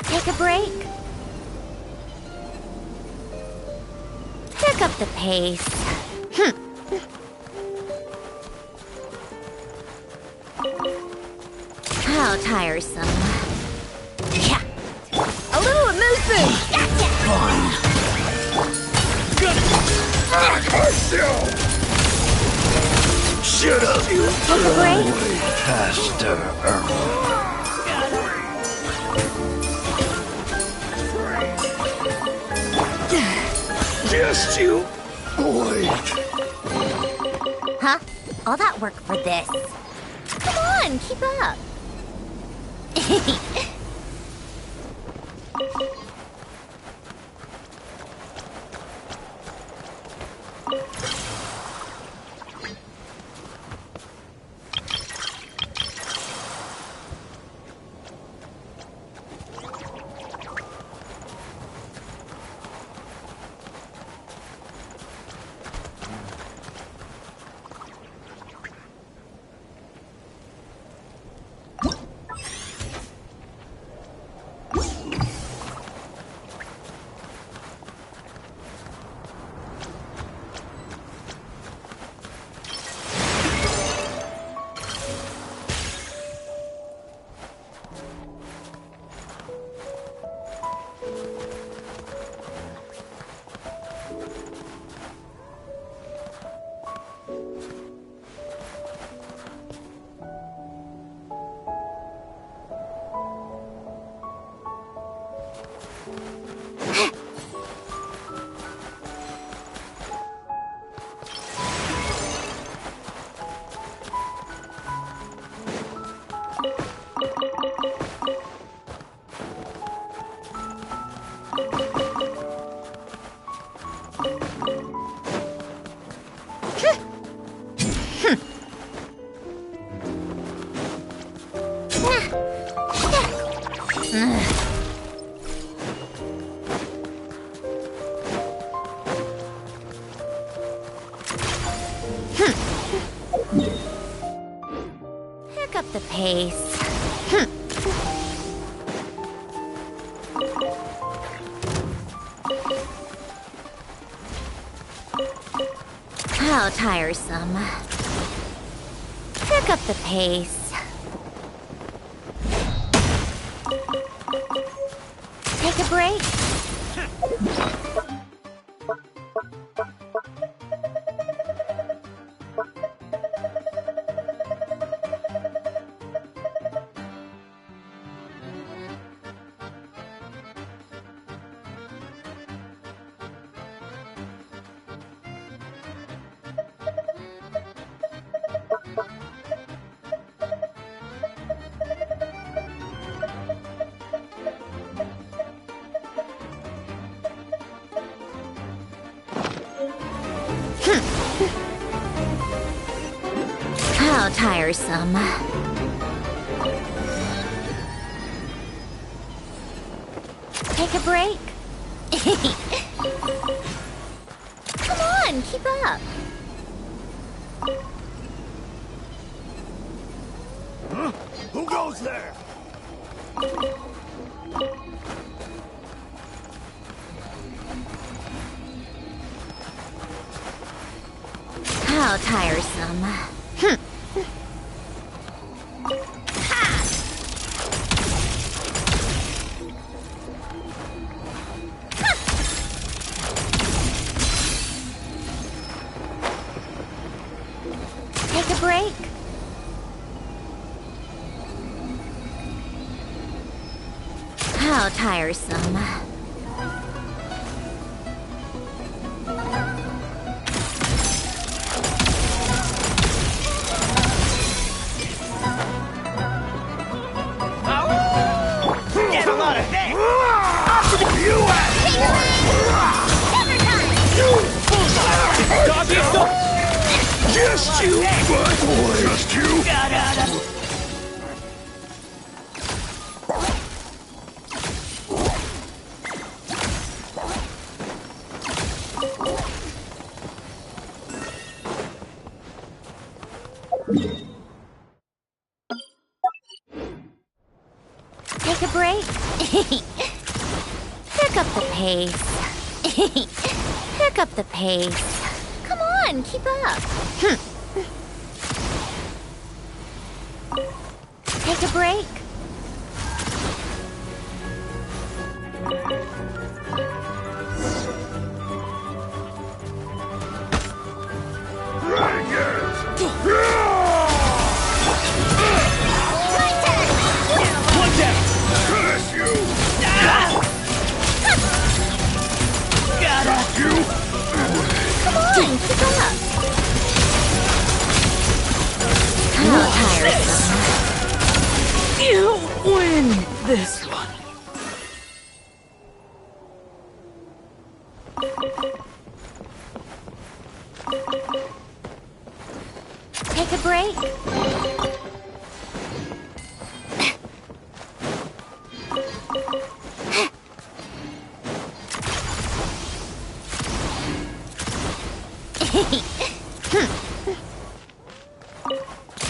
Take a break. Pick up the pace. How tiresome. Yeah. A little movement. Gotcha. Fine. Should have you Take a break. faster. Just you wait. Huh? All that work for this. Come on, keep up. Pick up the pace. How tiresome. Pick up the pace. Take a break. How tiresome. Take a break. Come on, keep up. Huh? Who goes there? How tiresome. Take a break. How tiresome. Get a lot of that! Off to the Doggy, stop! Just you, bud boy. Just you. Take a break. Pick up the pace. Pick up the pace. Come on, keep up. Take a break. Come on, keep up. How tired. this! You win this one. Take a break.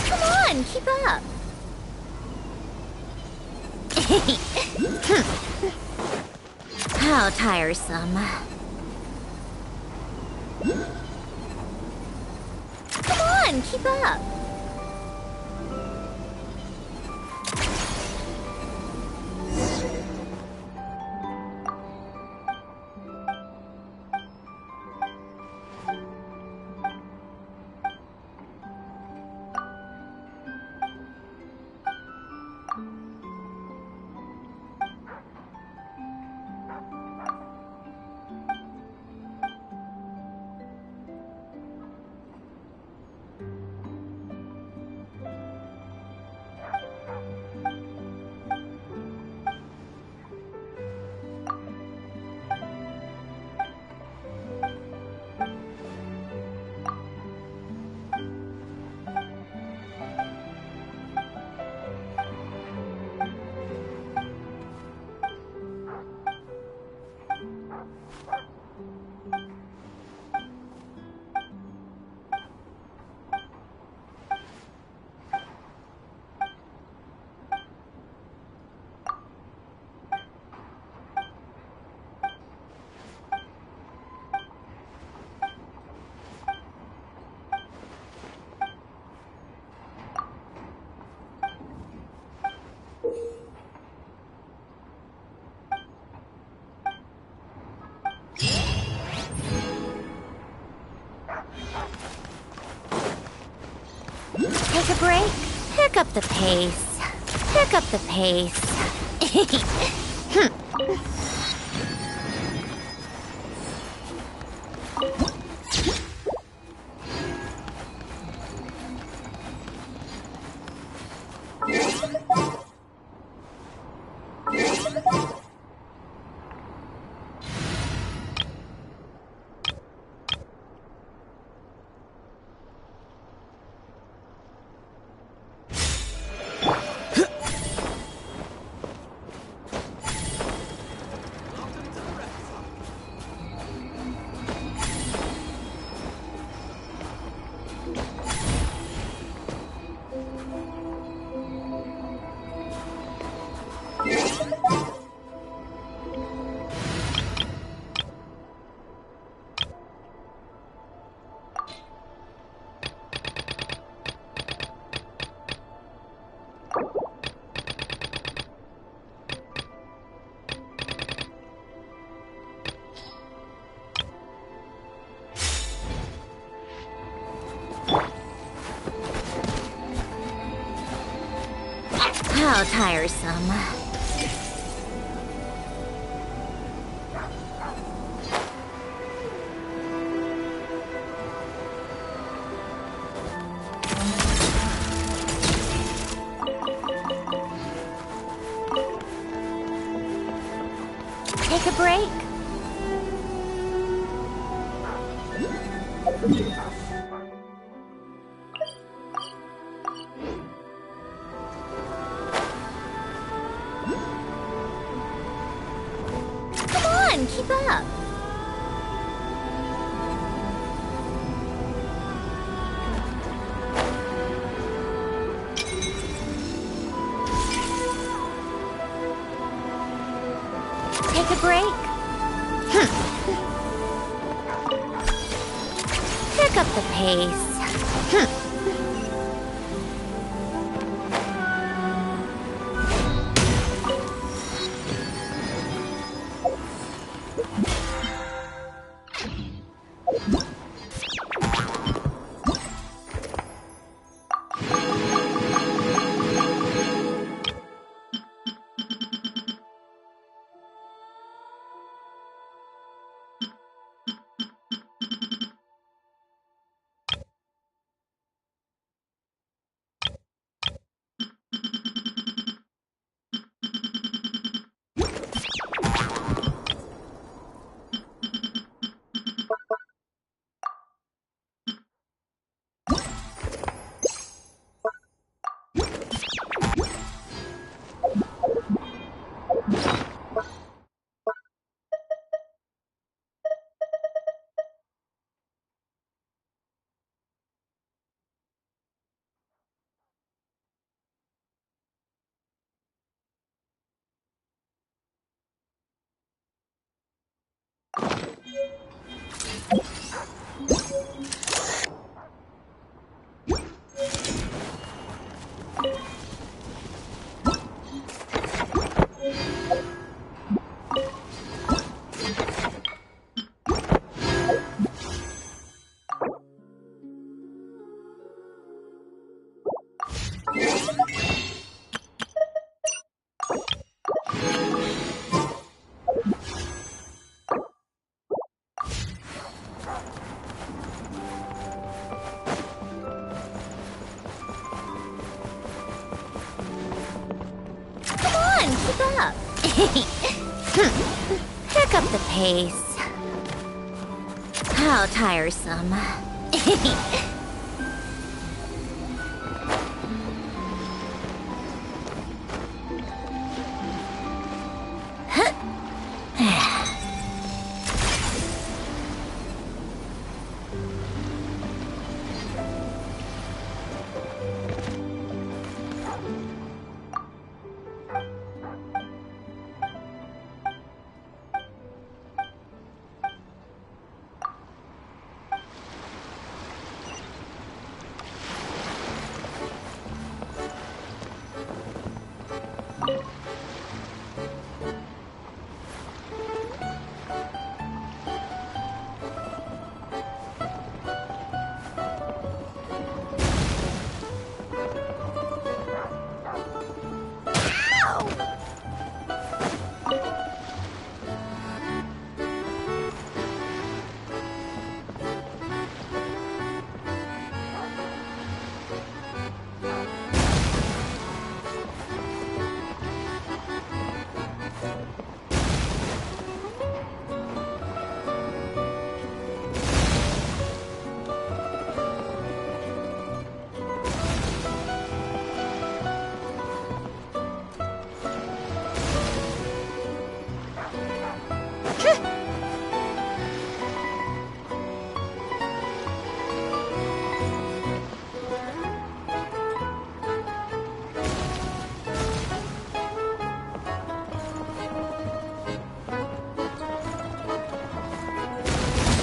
Come on, keep up. How tiresome. Come on, keep up. Take a break. Pick up the pace. Pick up the pace. How tiresome. Take a break. Come on, keep up. Take a break. Pick up the pace. keep up. Pick up the pace. How tiresome.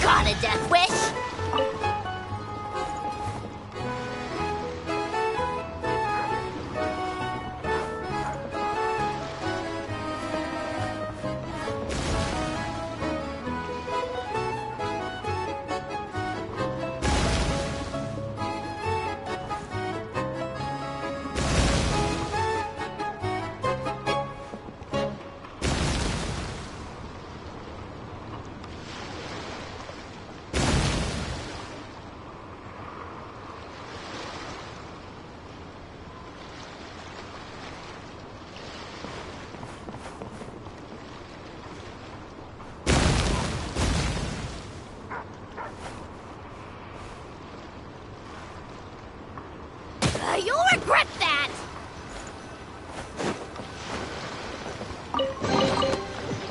Got a death wish? You'll regret that!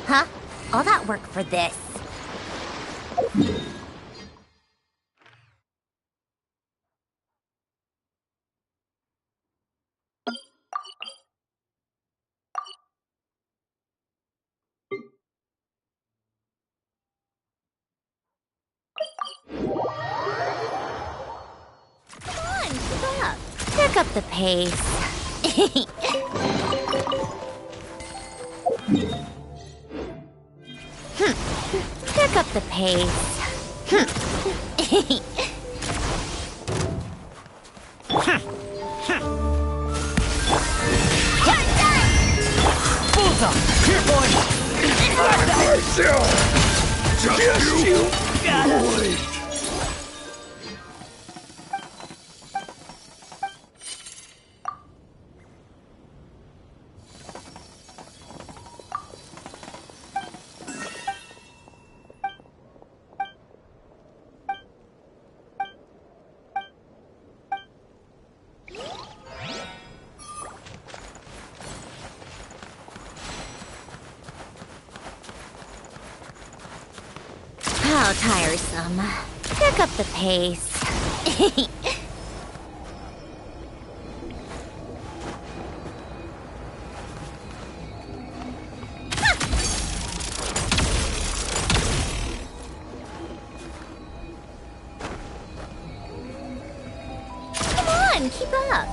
Huh? All that work for this. Come on, keep up. Pick up the pace. Pick up the pace. Bullseye! Here, boy! Just you wait. How tiresome. Pick up the pace. Come on, keep up.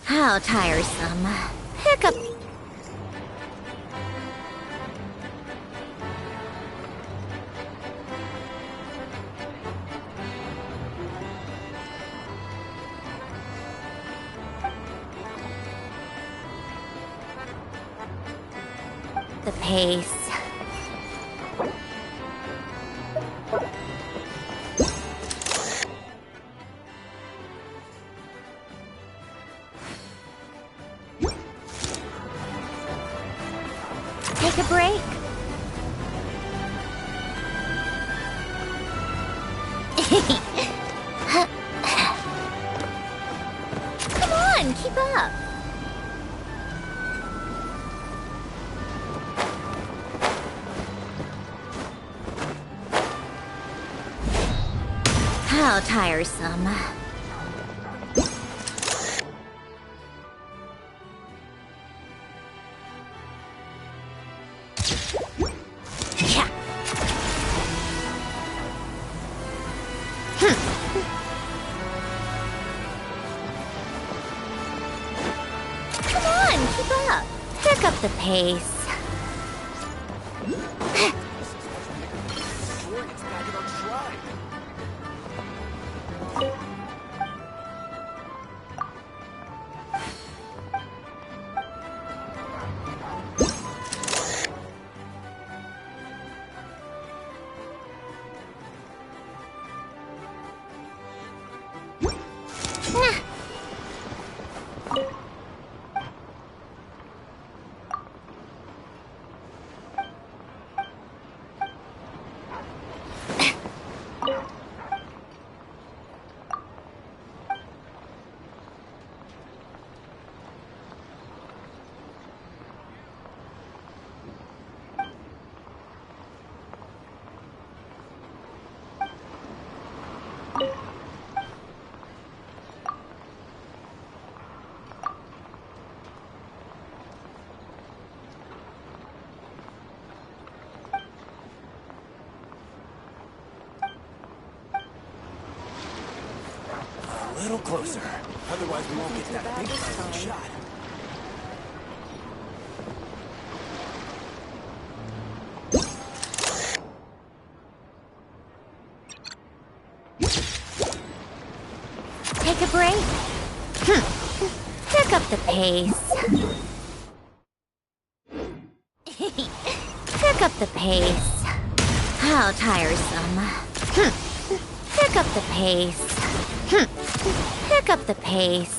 How tiresome. Hiccup. The pace. Take a break. Come on, keep up. How tiresome. Come on, keep up. Pick up the pace. A little closer. Otherwise, we won't get that big fighting shot. Take a break. Pick up the pace. Pick up the pace. How tiresome. Pick up the pace. Pick up the pace.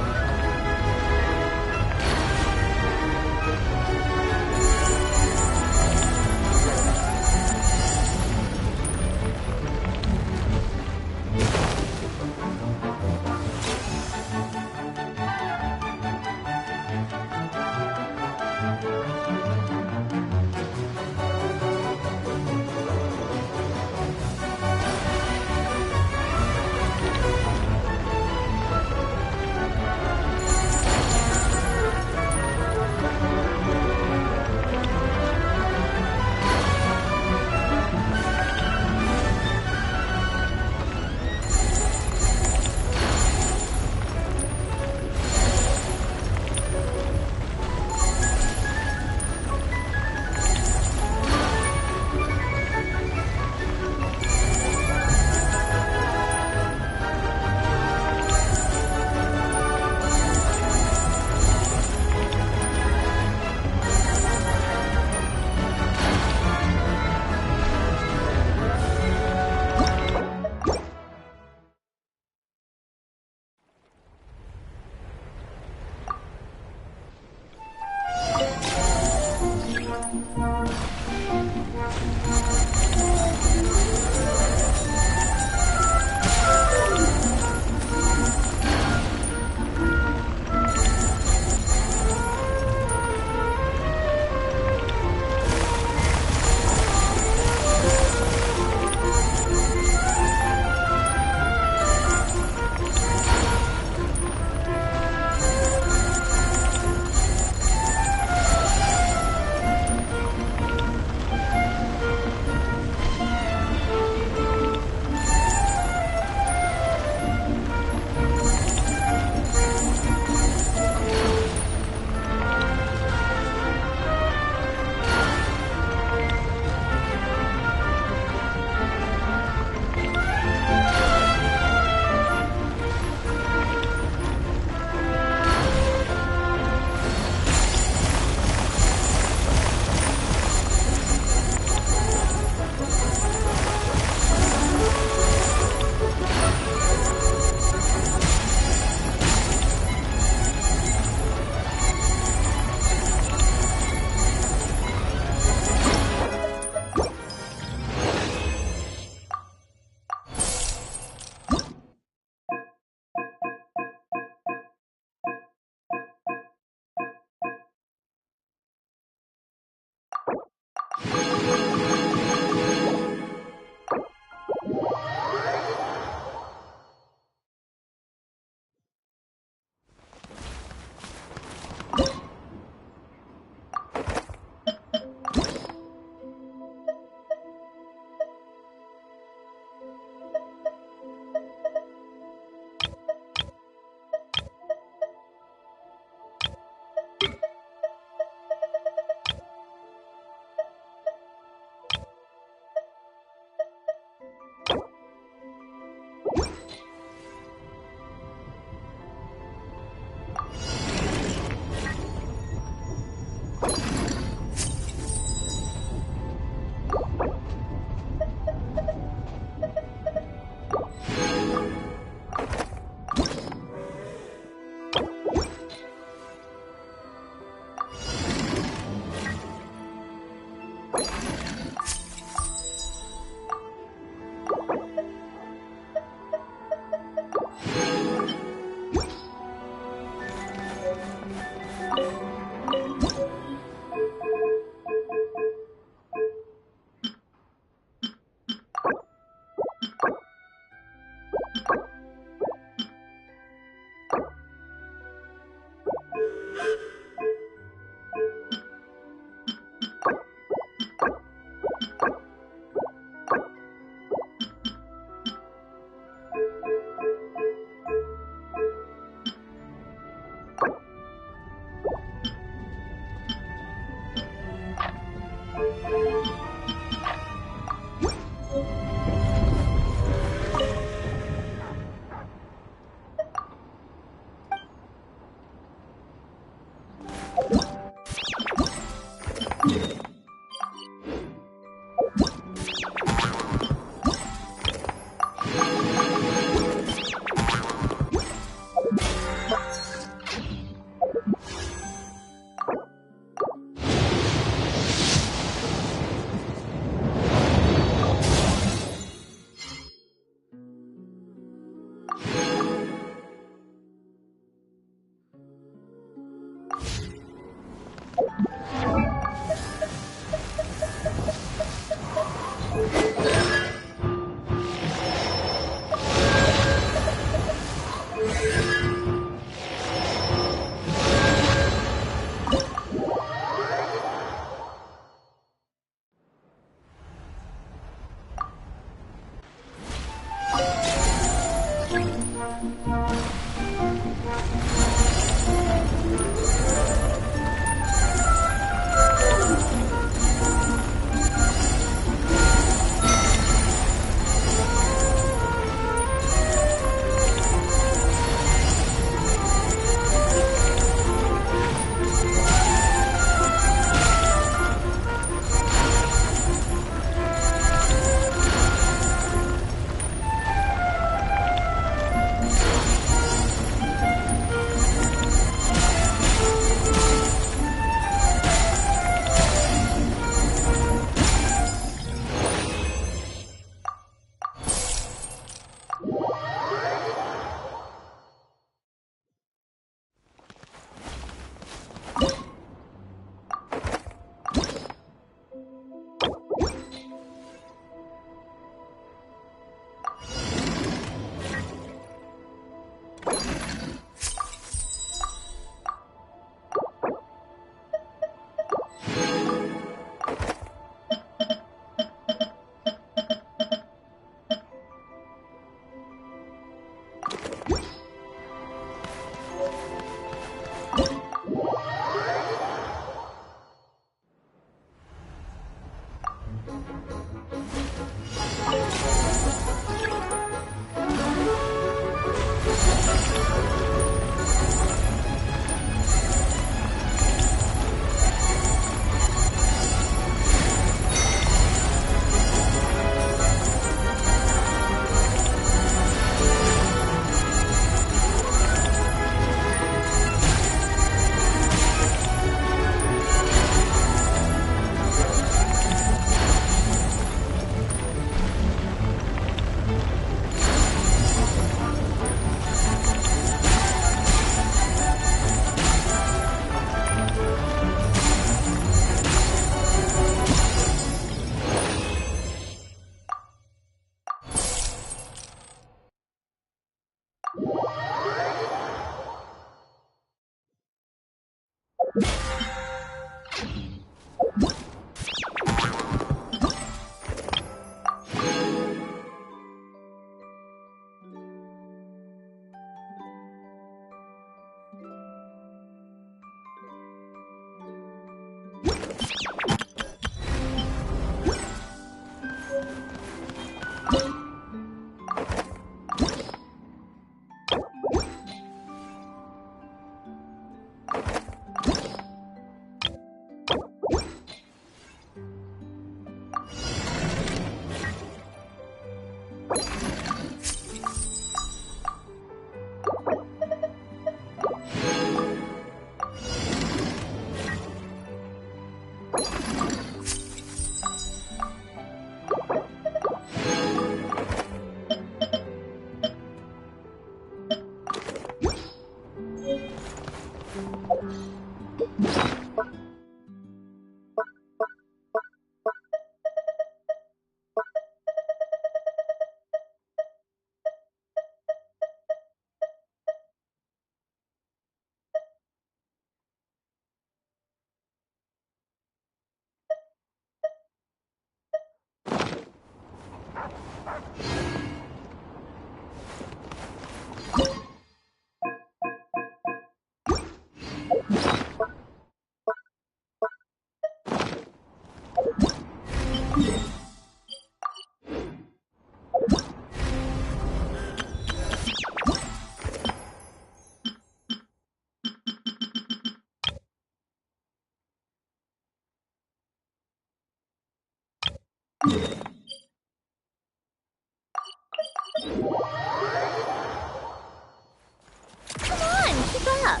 Come on, keep up.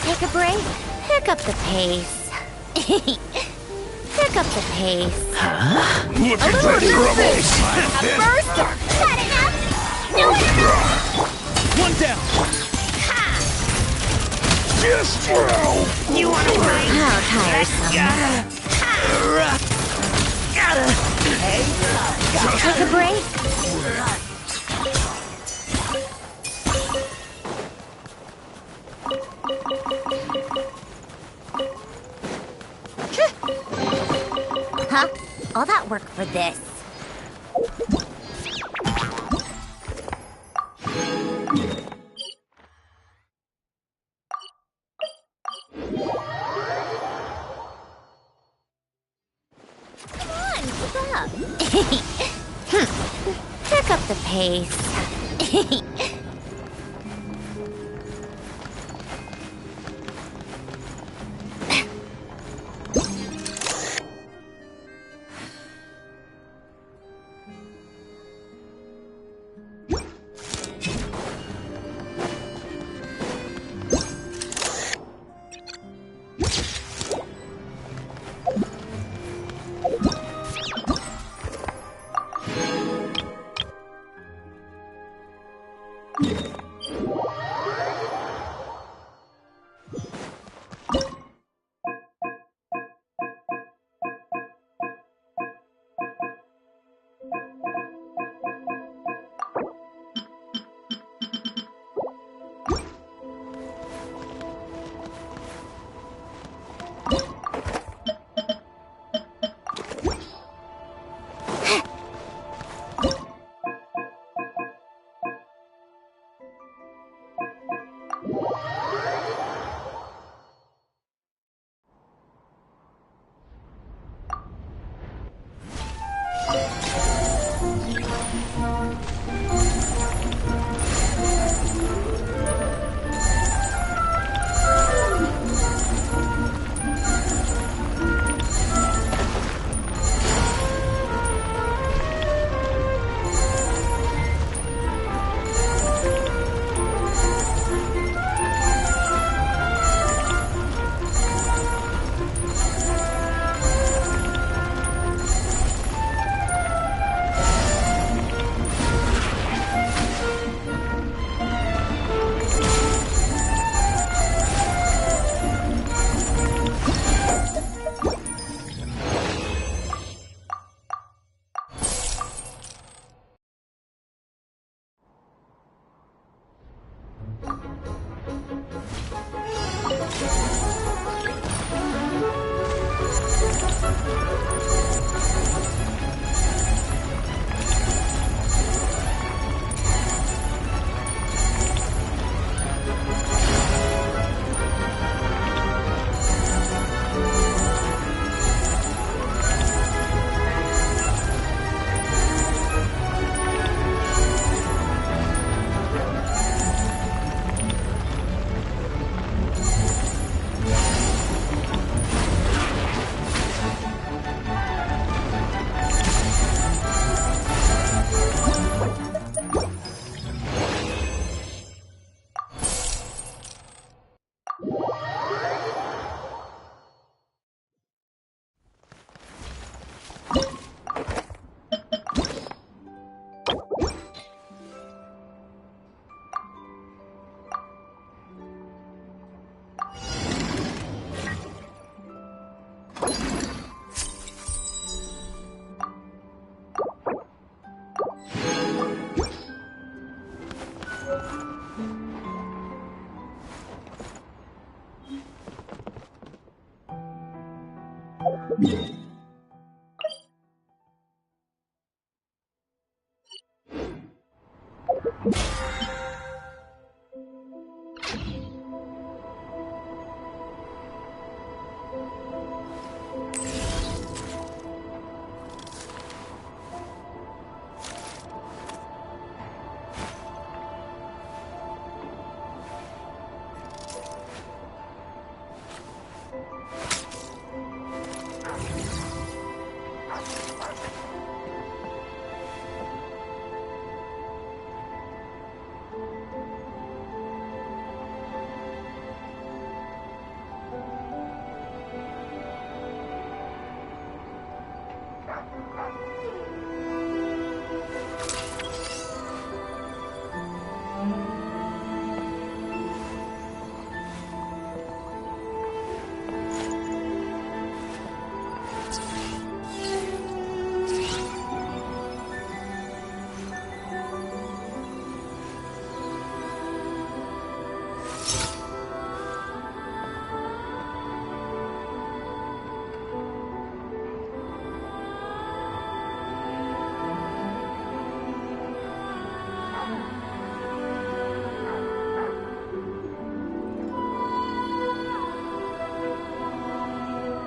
Take a break. Pick up the pace. Pick up the pace. Huh? Look at that troubles! A burster! Got enough? No enough! One down! Just throw! You wanna fight? How tiresome. Take a break. Huh? All that work for this. Come on, keep up. Pick up the pace.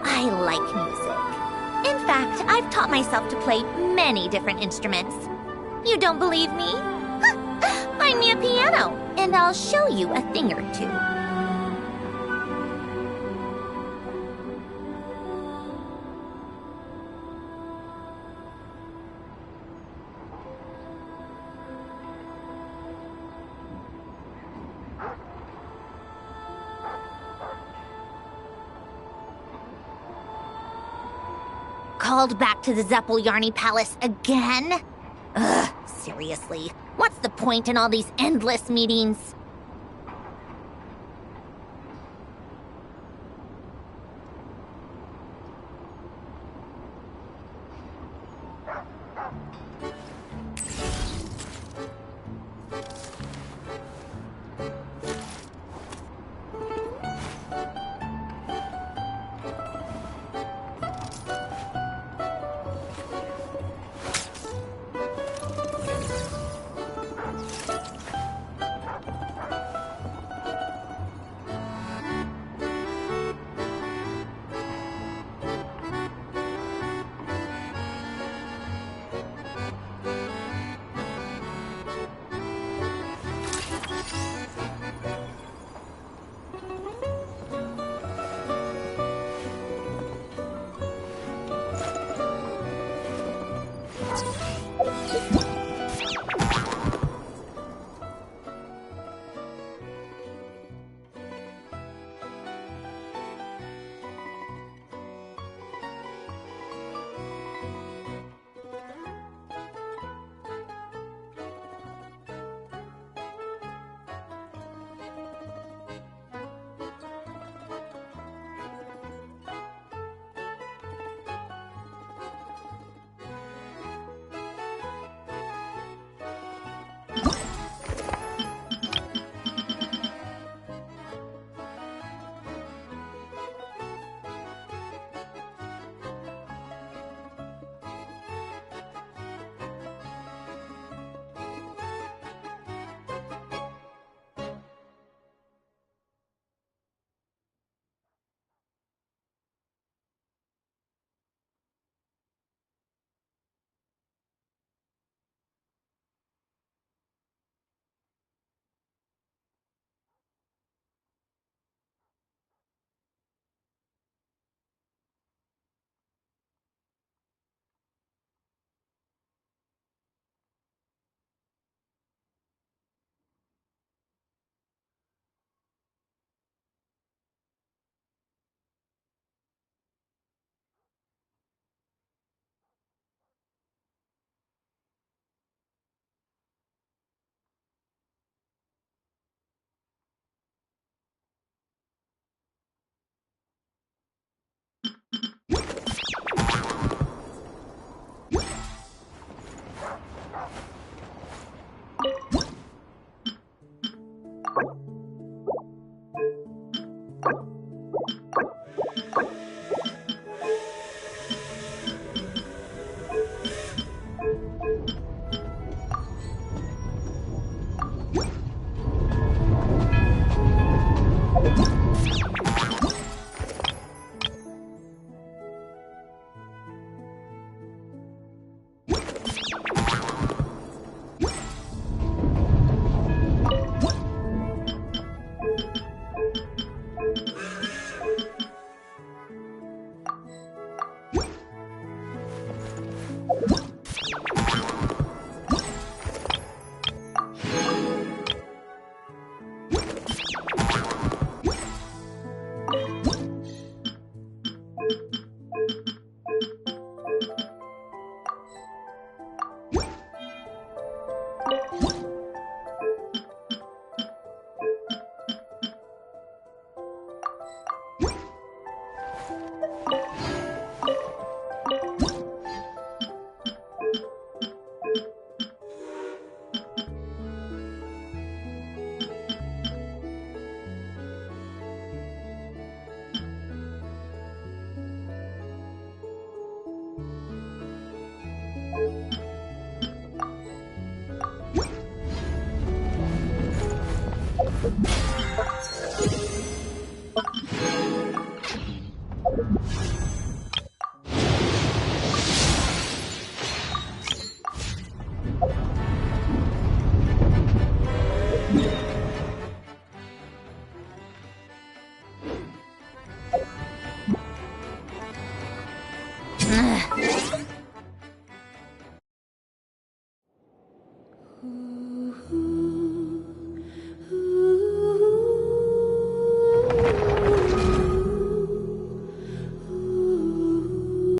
I like music. In fact, I've taught myself to play many different instruments. You don't believe me? Find me a piano, and I'll show you a thing or two. Called back to the Zeppeljärni Palace again? Ugh, seriously. What's the point in all these endless meetings?